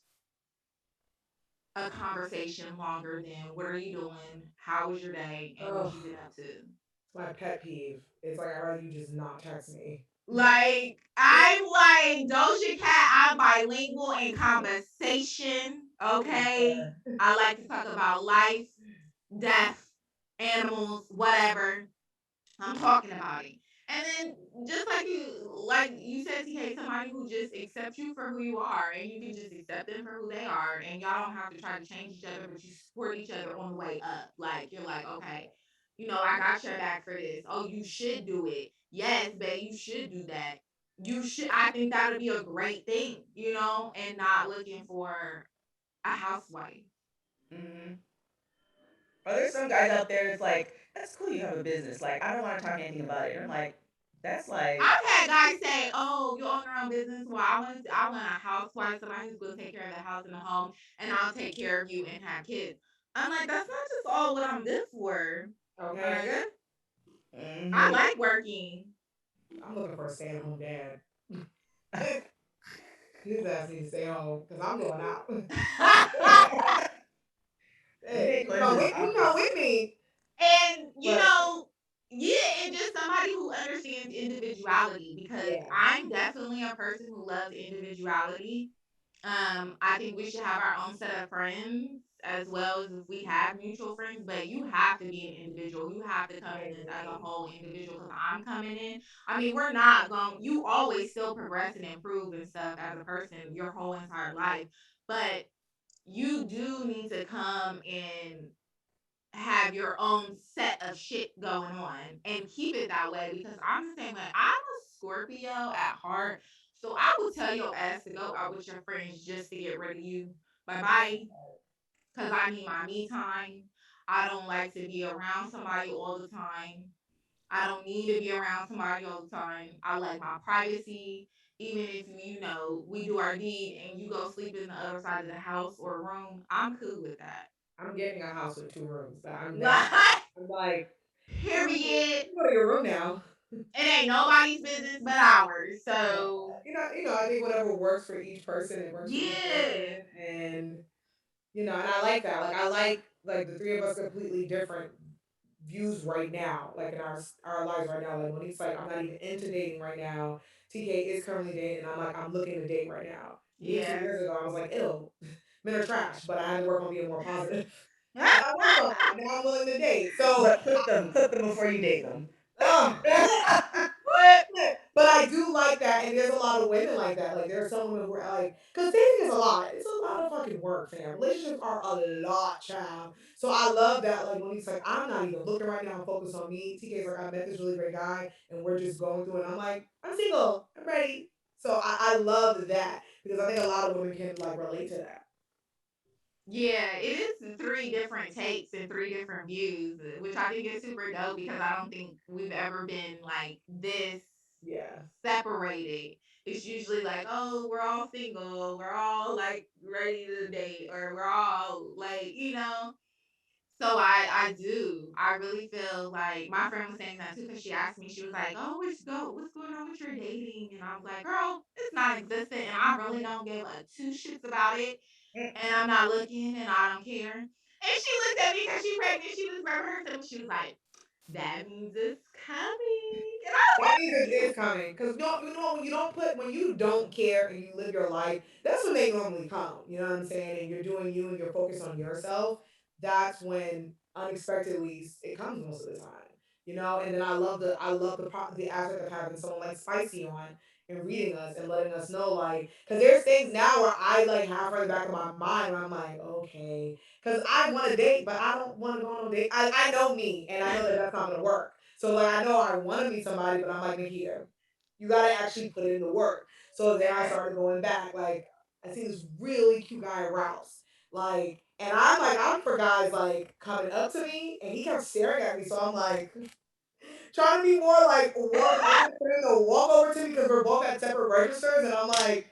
a conversation longer than what are you doing? How was your day? And what Oh, you been up to? it's my pet peeve. It's like I'd rather you just not text me. Like, I'm like Doja Cat, I'm bilingual in conversation. Okay. I like to talk about life, death, animals, whatever. I'm talking about it. And then just like you said, TK, somebody who just accepts you for who you are and you can just accept them for who they are and y'all don't have to try to change each other, but you support each other on the way up. Like you're like, okay, I got your back for this. Oh, you should do it. Yes, babe, you should do that. You should I think that would be a great thing, and not looking for a housewife. Hmm. Or there's some guys out there. It's like that's cool. You have a business. Like I don't want to talk anything about it. And I'm like, that's like, I've had guys say, "Oh, you own your own business. Well, I want a housewife, somebody who's going to take care of the house and the home, and I'll take care of you and have kids." I'm like, that's not just all what I'm good for, my Okay, nigga. I hmm. like working. I'm looking for a stay-at-home dad. His ass needs to stay home because I'm going out. They Hey, make questions you come office. with me. And But yeah, and just somebody who understands individuality because yeah, I'm definitely a person who loves individuality. I think we should have our own set of friends as well as if we have mutual friends, but you have to be an individual. You have to come I in this as a agree. whole individual because I'm coming in. I mean, we're not going, you always still progress and improve and stuff as a person your whole entire life, but you do need to come and have your own set of shit going on and keep it that way because I'm the same way. I'm a Scorpio at heart. So I will tell your ass to go out with your friends just to get rid of you. Bye bye. Because I need my me time. I don't like to be around somebody all the time. I don't need to be around somebody all the time. I like my privacy. Even if we do our deed and you go sleep in the other side of the house or room, I'm cool with that. I'm getting a house with 2 rooms. I'm that. Like, I'm like, period. you go to your room now. It ain't nobody's business but ours. So I think whatever works for each person, it works for each yeah, person, and and I like that. Like I like the three of us completely different views right now, like in our lives right now. Like Monique's like, I'm not even into dating right now. TK is currently dating, and I'm like, I'm looking to date right now. Me two yeah. years ago, I was like, ew, men are trash, but I had to work on being more positive. And I worked on that. Now I'm willing to date. So, But cook them before you date them. oh, What? but I do like that, and there's a lot of women like that. Like there are some women who are like, because dating is a lot. It's a lot of fucking work, fam. Relationships are a lot, child. So I love that. Like when he's like, I'm not even looking right now. I'm focused on me. TK's like, I met this really great guy, and we're just going through it. And I'm like, I'm single. I'm ready. So I love that because I think a lot of women can like relate to that. Yeah, it is three different takes and three different views, which I think is super dope because I don't think we've ever been like this Yeah. separated. It's usually like, oh, we're all single, we're all like ready to date, or we're all like, So I really feel like my friend was saying that too because she asked me, she was like, "Oh, what's going on with your dating?" And I was like, "Girl, it's non-existent, and I really don't give a two shits about it, and I'm not looking, and I don't care." And she looked at me because she pregnant. She was rubbing herself. She was like, "That means it's coming," and I was That means it is coming. Because when you don't put, when you don't care and you live your life, that's when they normally come. You know what I'm saying? And you're doing you and you're focused on yourself. That's when unexpectedly it comes most of the time. And then I love the aspect of having someone like Spicy on and reading us and letting us know like, because there's things now where I like halfway back of my mind where I'm like, okay, because I want to date, but I don't want to go on a date. I know me, and I know that that's not gonna work. So like I know I want to meet somebody, but I'm like, Nikita, you gotta actually put in the work. So then I started going back. Like I see this really cute guy at Rouse. And I'm for guys like coming up to me, and he kept staring at me. So I'm like trying to be more like walk over for him to walk over to me because we're both at separate registers, and I'm like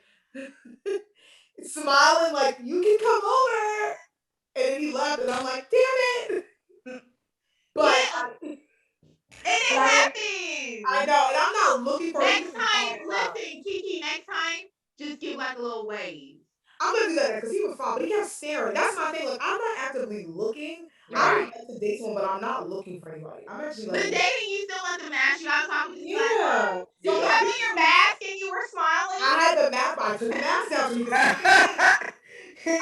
smiling like you can come over. And then he left, and I'm like, damn it. But yeah, I, and but it I happens. know, and I'm not looking for. He Next just was time, talking loud. listen, Kiki. Next time, just give like a little wave. I'm gonna do that next because he was fine, but he kept staring. That's my thing. Like, I'm not actively looking. I would Right. Right. like to date someone, but I'm not looking for anybody. I'm actually But like, dating, you still want them to ask you out, talk, just be like, yeah. "Hi." So Did you like have this on your is mask and you were smiling? I had the mask, but I took the mask down so he could see my face.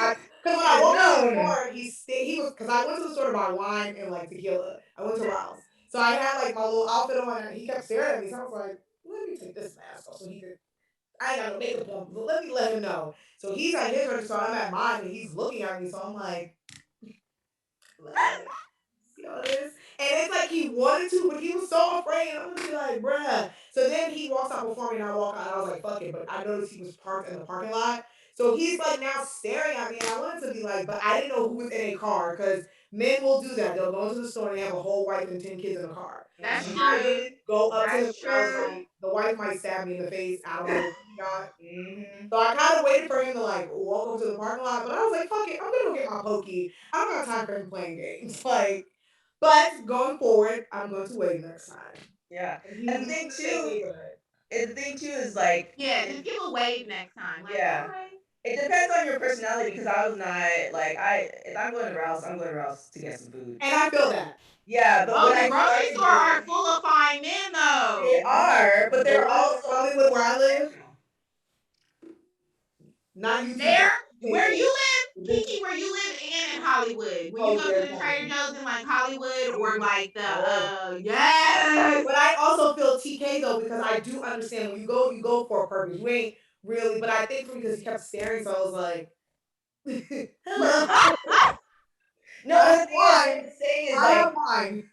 I Because when Should I have walked in the known. store, he was because I went to the store to buy wine and like tequila. I went to Ralph's, so I had like my little outfit on, and he kept staring at me. So I was like, let me take this mask off so he could. I ain't got no makeup on, but let me let him know. So he's at his register, I'm at mine, and he's looking at me. So I'm like, look. See all this? And it's like he wanted to, but he was so afraid. And I'm gonna be like, bruh. So then he walks out before me and I walk out and I was like, fuck it. But I noticed he was parked in the parking lot. So he's like now staring at me and I wanted to be like, but I didn't know who was in a car because men will do that. They'll go into the store and they have a whole wife and 10 kids in the car. That's And Mhm. I true. didn't go up to him That's because I was true. like, the wife might stab me in the face. I don't know what he got. Mhm. So I kind of waited for him to like walk over to the parking lot, but I was like, fuck it, I'm gonna go get my pokey. I don't got time for him playing games. Like, but going forward, I'm going to wait next time. Yeah. And And he's in the same neighborhood. the thing too is like, Yeah, just give a wave next time. Like, yeah, hi. it depends on your personality because I was not like if I'm going to Rouse, I'm going to Rouse to get some food. And I feel that. Yeah, but Oh, when the I grocery started store are doing, full of fine men, they though. are, but The they're ones in also Hollywood where I live, professional. not YouTube, but There, where paper. you live, This Kiki, where you live, and in Hollywood. When you oh, go to very the Trader funny. Joe's in like Hollywood or like the Yes. yes, But I also feel TK though because I do understand when you go for a purpose. You ain't really, but I think for because he kept staring, so I was like, hello. No, I but have the thing is, what wine. I'm saying is I have like, wine.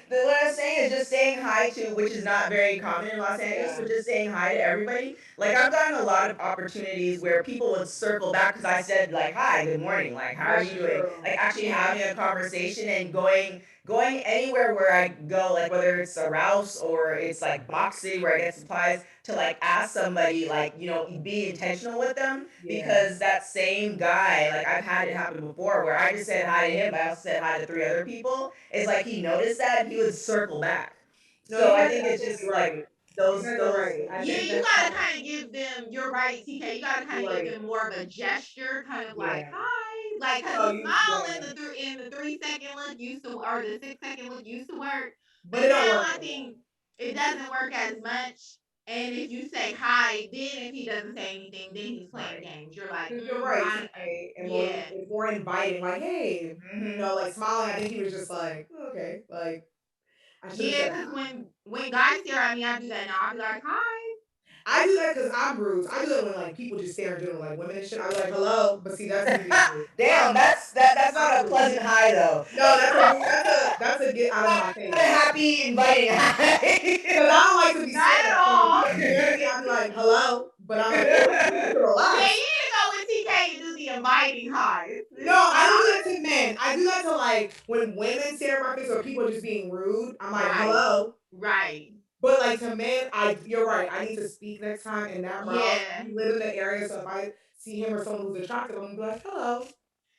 what I'm saying is just saying hi to, which is not very common in Los Angeles, Yeah, but just saying hi to everybody. Like I've gotten a lot of opportunities where people would circle back because I said like, "Hi, good morning. Like, how are that's you doing?" true. Like actually having a conversation and going anywhere where I go, like whether it's a Ralph's or it's like Box City where I get supplies, to like ask somebody like be intentional with them Yeah. because that same guy, like I've had it happen before where I just said hi to him, but I also said hi to three other people. It's like he noticed that and he would circle back. No, So you I guys think are it's absolutely just like right. You guys are those right. I yeah. think You that's gotta how kind of give them. You're right, TK. You gotta kind of give right. them more of a gesture, kind of like Yeah. hi, like because No, the you smile yeah. and the 3 second look used to, or the 6 second look used to work, But but it don't now work I no more. think it doesn't work as much. And if you say hi, then if he doesn't say anything, then he's playing Right. games. You're like, Because you're right, I, TK, and more yeah. it's more inviting, like, hey, Mhm. like smiling. I think he was just like, okay, like I should have Yeah, said because hi. when guys stare at me, I do that now. I'll be like, hi. I do that because I'm rude. I do that when like people just stare and doing like women and shit. I be like, hello, but see that's me being rude. Damn, that's I'm not a rude. pleasant high though. No, that's a get out of my Not a face. happy inviting Because I high. don't like to be Not stared at at. So when all. people stare at me, I'll be like, hello. But I'm like, oh, you need to Yeah, relax. you need to go with TK to do the inviting highs. No, I don't do that to men. I do that to like when women stare at my face or people just being rude. I'm like, Right. hello. Right. But like to men, you're right. I need to speak next time in that route. Yeah. We live in the area, so if I see him or someone who's attractive, I'm gonna be like, hello.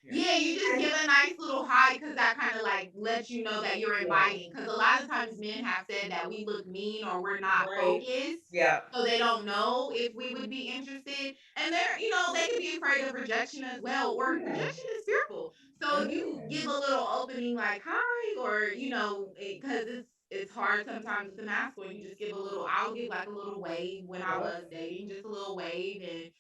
Yeah, you just And give a nice little hi because that kind of like lets you know that you're yeah, inviting. Because a lot of times men have said that we look mean or we're not right. focused. Yeah. So they don't know if we would be interested. And they could be afraid of rejection as well. Or Yeah. rejection is fearful. So It if you is. give a little opening like hi, or because it's hard sometimes with the masculine, you just give a little. I'll give like a little wave when I Yep. was dating, just a little wave, and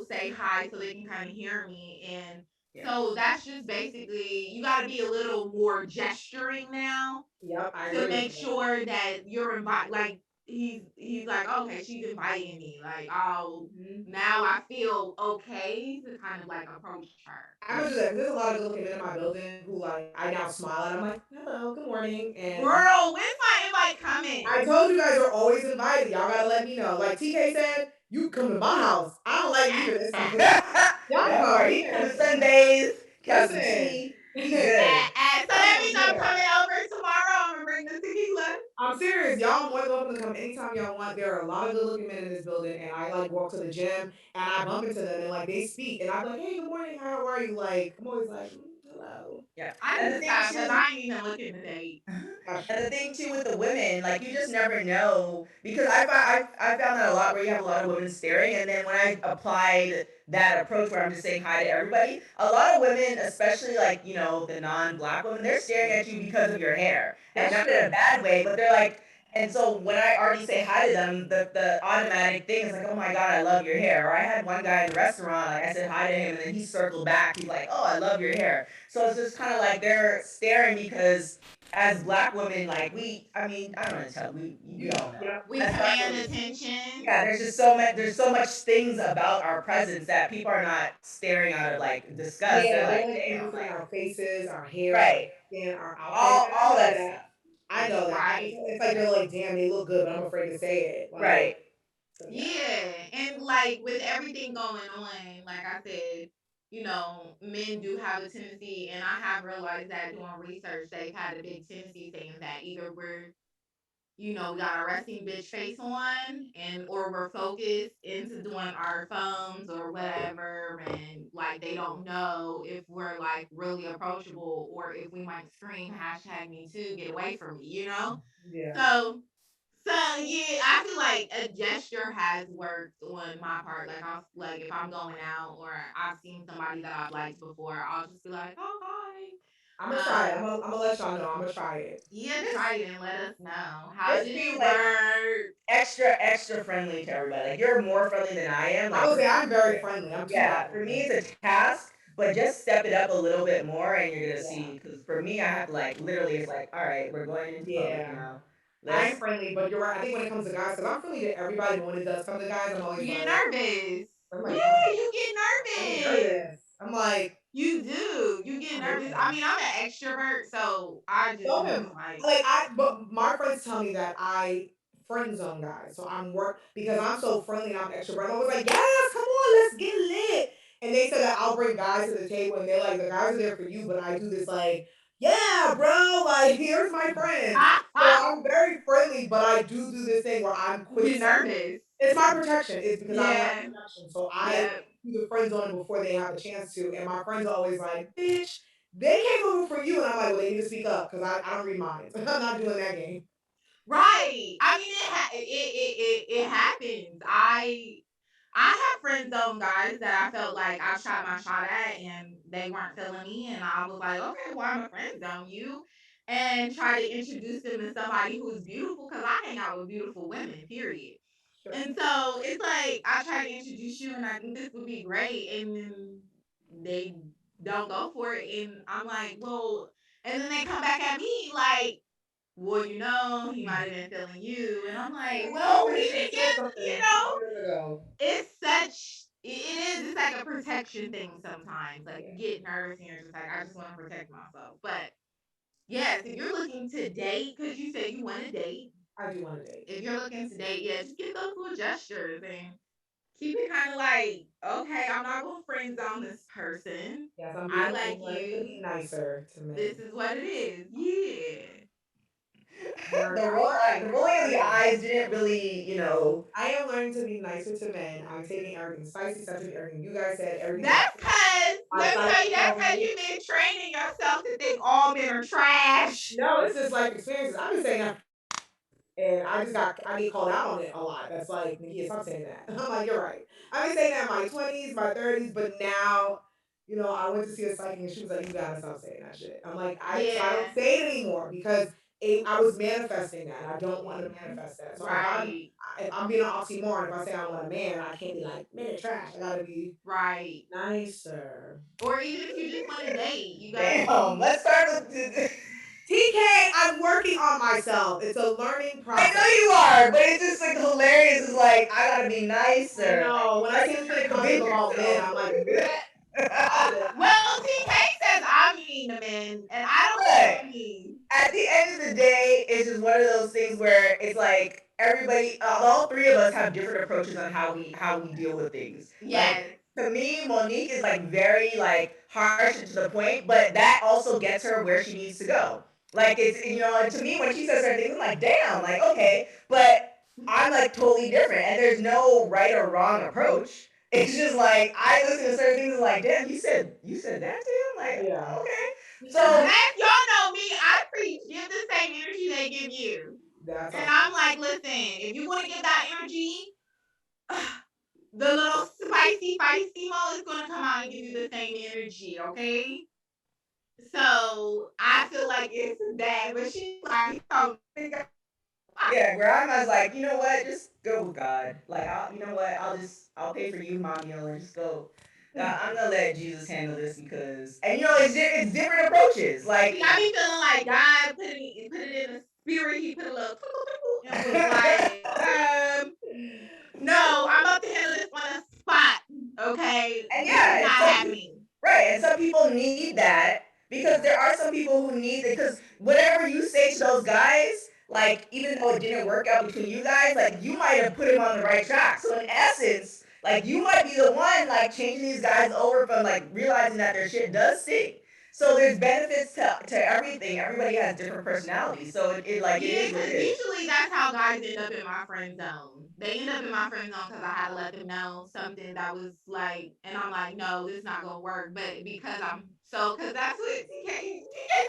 say hi so they can kind of hear me. And Yeah. so that's just basically, you got to be a little more gesturing now Yep. I to agree with make that. sure that you're invited. Like he's like, okay, she's inviting me. Like, oh, Mhm. now I feel okay to kind of like approach her. I'm gonna do that because there's a lot of good looking men in my building who like I now smile at. I'm like, hello, good morning, and Girl, when's my invite coming? I told you guys are always invited. Y'all gotta let me know. Like TK said, you come to my house. I don't like leaving this house. Y'all Don't come worry, you can here. come to sunbathe, have some Listen. tea, eat good. So Y'all that come means I'm here. coming over tomorrow. I'm gonna bring the tequila. I'm serious. Y'all more than welcome to come anytime y'all want. There are a lot of good looking men in this building, and I like walk to the gym and I bump into them and like they speak, and I'm like, hey, good morning, how are you? Like, I'm always like, hello. Yeah. I And need the to thing stop because too, I ain't even looking to date. That's And the true. thing too with the women, like you just never know because I found that a lot where you have a lot of women staring, and then when I applied that approach where I'm just saying hi to everybody, a lot of women, especially like the non-black women, they're staring at you because of your hair, and That's not in a true. bad way, but they're like. And so when I already say hi to them, the automatic thing is like, oh my god, I love your hair. Or I had one guy in the restaurant, like I said hi to him, and then he circled back. He's like, oh, I love your hair. So it's just kind of like they're staring because as black women, like I mean, I don't want to tell we all know. Yep. We As black command women, attention. yeah, there's so much things about our presence that people are not staring out of like disgust. They're Yeah, they like, like damn, focusing on like our faces, our hair, our right, skin, our outfit. And I all know that that. stuff. I know that. Right. It's like they're like, damn, they look good, but I'm afraid to say it. Like, Right. so yeah. Yeah. And like with everything going on, like I said, men do have a tendency, and I have realized that doing research, they've had a big tendency saying that either we got our resting bitch face on, and or we're focused into doing our phones or whatever, and like they don't know if we're like really approachable or if we might scream hashtag me too, get away from me. Yeah. So yeah, I feel like a gesture has worked on my part. Like I'll like if I'm going out or I've seen somebody that I've liked before, I'll just be like, oh I'm gonna try hi. it. I'm gonna let y'all know. I'm gonna try it. Yeah, Just try it and let us know. How just did be it like work? extra friendly to everybody. Like you're more friendly than I am. I Like would for say me, I'm very friendly. I'm too yeah, for me outgoing. it's a task, but just step it up a little bit more, and you're gonna Yeah. see. Because for me, I have to like literally, it's like, all right, we're going into public Yeah. now. I'm Let's friendly, but you're right. I think when it comes to guys, because I'm friendly to everybody, but when it does come to guys, I'm always You get like, nervous. I'm like, oh, Yeah, you get I get nervous. nervous. I'm like, You do. You get I hate nervous. I that. mean, I'm an extrovert, so I So just am like, but my friends tell me that I friend zone guys. So I'm work because I'm so friendly and I'm extrovert. I was like, yes, come on, let's get lit. And they said that I'll bring guys to the table and they're like, the guys are there for you, but I do this like, yeah, bro, like here's my friends. So I'm very friendly, but I do this thing where I'm you quick get set. nervous. It's my protection. It's because I like Yeah. protection. So I Yep. do the friend zone before they have a chance to. And my friends are always like, bitch, they came over for you. And I'm like, well, they need to speak up because I don't read minds. I'm not doing that game. Right. I mean, it happens. I have friend zone guys that I felt like I shot my shot at and they weren't feeling me, and I was like, okay, well, I'm a friend zone you, and try to introduce them to somebody who's beautiful because I hang out with beautiful women. Period. Sure. And so it's like I try to introduce you, and I think this would be great, and then they don't go for it, and I'm like, well, and then they come back at me like, well, he might have been feeling you. And I'm like, No, well, but he you didn't said something years ago. it's such, it's like a protection thing sometimes. Like you Yeah, get nervous and you're just like, I just want to protect myself. But yes, if you're looking to date, because you said you want to date, I do want to date. if you're looking to date, yeah, just get those little gestures and keep it kind of like, okay, I'm not going to friend zone this person. Yes, I I'm like learning to be you. nicer to This men. is what it is. Yeah. I'm learning. the rolling of the Yeah. eyes didn't really, I am learning to be nicer to men. I'm taking everything spicy, sensitive, everything you guys said, everything that That's cause my let me tell you, psychic that's told cause me. you've been training yourself to think all men are trash. No, it's just life experiences. I've been saying that. And I get called out on it a lot. That's like, Nikia, stop saying that. I'm like, you're right. I've been saying that in my 20s, my 30s, but now, I went to see a psychic and she was like, you gotta stop saying that shit. I'm like, I don't Yeah. say it anymore because I was manifesting that. I don't want to manifest that. So Right. if I'm being an oxymoron, if I say I want a man, I can't be like, men are trash. I gotta be Right. nicer. Or even if you just want to date, you gotta damn. be Let's start with. TK, I'm working on myself. It's a learning I process. know you are, but it's just like hilarious. It's like I gotta be I nicer. know. When I Like see you're anything trying to positive convince about men, yourself. I'm like, bleh, stop it. well, TK says I'm mean to men, and I don't think But I'm mean. at the end of the day, it's just one of those things where it's like everybody, all three of us have different approaches on how we deal with things. Like Yes. to me, Monique is like very like harsh and to the point, but that also gets her where she needs to go. Like it's to me when she says certain things, I'm like, damn, like okay, but I'm like totally different, and there's no right or wrong approach. It's just like I listen to certain things and like, damn, you said that to him, like Yeah. okay, Cause so y'all know know me, I preach give the same energy they give you. That's And all. I'm like, listen, if you want to give that energy, the little spicy, feisty mo is going to come out and give you the same energy, okay? So I feel like it's bad, but she's like, oh, Yeah, grandma's like, you know what? Just go with God. Like, you know what? I'll pay for you, mommy, and just go. I'm gonna let Jesus handle this because, and you know, it's different approaches. see, I be feeling like God put it in the spirit. He put a little and was like, no, I'm about to handle this on the spot. Okay, and this is yeah, not and happening. right, and some people need that because there are some people who need it because whatever you say to those guys, like even though it didn't work out between you guys, like you might have put him on the right track. So in essence, like you might be the one like changing these guys over from like realizing that their shit does stink. So there's benefits to everything. Everybody has different personalities, so it like it Yeah, is what because it is. usually that's how guys end up in my friend zone. They end up in my friend zone because I had to let them know something that was like, and I'm like, no, this is not gonna work. But because I'm so, because that's what TK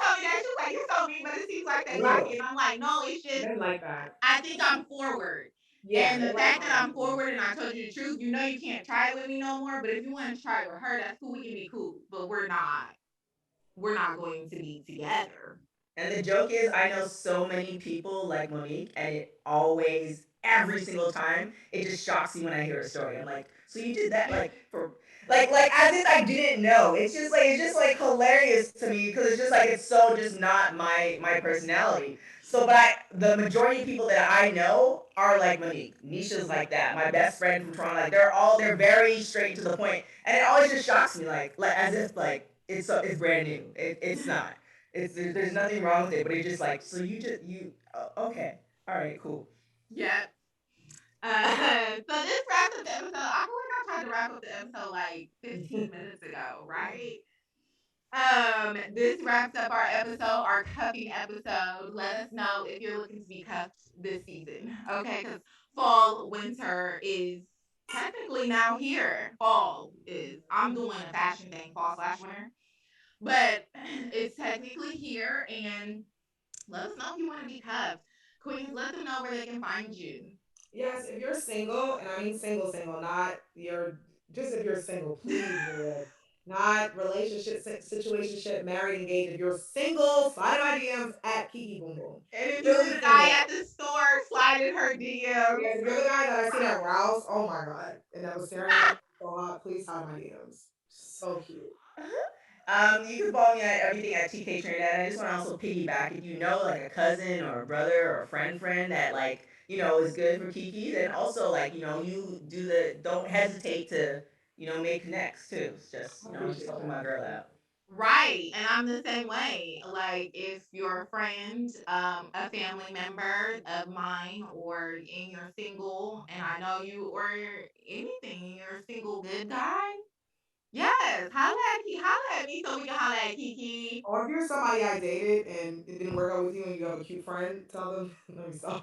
told me that she was like, you're so mean, but it seems like they like Real. it. And I'm like, no, it's just Men like that. I think I'm forward. Yeah, And they the like fact that I'm honesty. forward and I told you the truth, you know you can't try it with me no more. But if you want to try it with her, that's cool. We can be cool. But we're not. We're not going to be together. And the joke is, I know so many people like Monique, and it always, every single time, it just shocks me when I hear a story. I'm like, so you did that, like, for, like, as if I didn't know. It's just like hilarious to me because it's just like it's so just not my personality. So, but the majority of people that I know are like Monique. Nisha's like that. My best friend from Toronto, like they're very straight to the point, and it always just shocks me, like as if like it's brand new. It's not. There's nothing wrong with it, but it's just like so you okay, all right, cool. Yep. So this wraps up the episode. I feel like I tried to wrap up the episode like 15 minutes ago, right? This wraps up our episode, our cuffing episode. Let us know if you're looking to be cuffed this season, okay? Because fall, winter is technically now here. Fall is. I'm doing a fashion thing, fall slash winter, but it's technically here. And let us know if you want to be cuffed. Queens, let them know where they can find you. Yes, if you're single, and I mean single, single, not you're just if you're single, please do it. Not relationship, situationship, married, engaged. If you're single, slide in my DMs at Kiki Boom Boom. And if you're Really the guy single. at the store, slide in her DMs. Yes, if you're the guy that I seen at Rouse, oh my god, and that was staring at me so hot, please slide in my DMs. So cute. You can follow me at everything at TK Trinidad. And I just want to also piggyback. If you know like a cousin or a brother or a friend that like is good for Kiki, then also like you do the don't hesitate to make connects too. It's just I just appreciate helping my that. girl out. Right. And I'm the same way. Like if you're a friend, a family member of mine, or and you're single and I know you or anything, you're a single good guy. Yes. Holla at me so we can holla at Kiki. Or if you're somebody I dated and it didn't work out with you and you have a cute friend, tell them let me stop.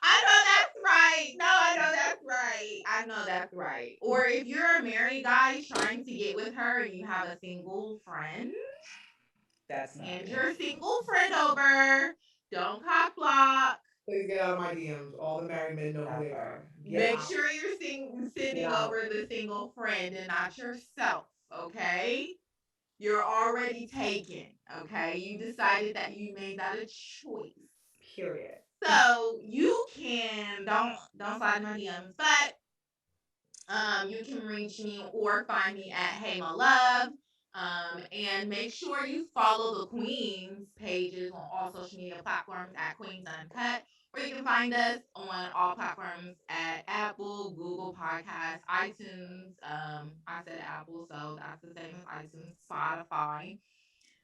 I know that's right. No, I know that's right. I know that's right. Or if you're a married guy trying to get with her and you have a single friend, That's not hand me. your single friend over. Don't cock block. Please get out of my DMs. All the married men know who That they are. part. Get Make out. sure you're Get sending out. over the single friend and not yourself, okay? You're already taken, okay? You decided that you made that a choice. Period. So you can don't slide in my DMs, but you can reach me or find me at Hey My Love. And make sure you follow the Queens pages on all social media platforms at Queens Uncut. Or you can find us on all platforms at Apple, Google Podcasts, iTunes. I said Apple, so that's the same as iTunes, Spotify.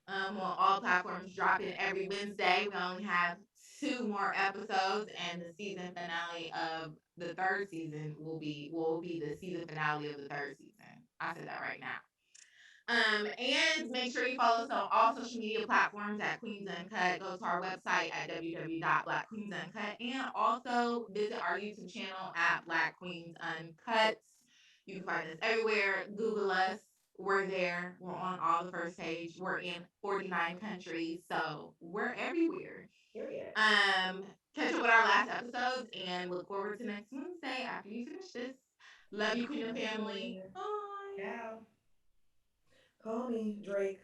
On all platforms, dropping every Wednesday. We only have two more episodes, and the season finale of the third season will be the season finale of the third season. I said that right now. And make sure you follow us on all social media platforms at Queens Uncut. Go to our website at www.blackqueensuncut, and also visit our YouTube channel at Black Queens Uncut. You can find us everywhere. Google us. We're there. We're on all the first page. We're in 49 countries. So we're everywhere. Period. Catch up with our last episodes and look forward to next Wednesday after you finish this. Love you, Queen of Family. Bye. Ciao. Call me Drake.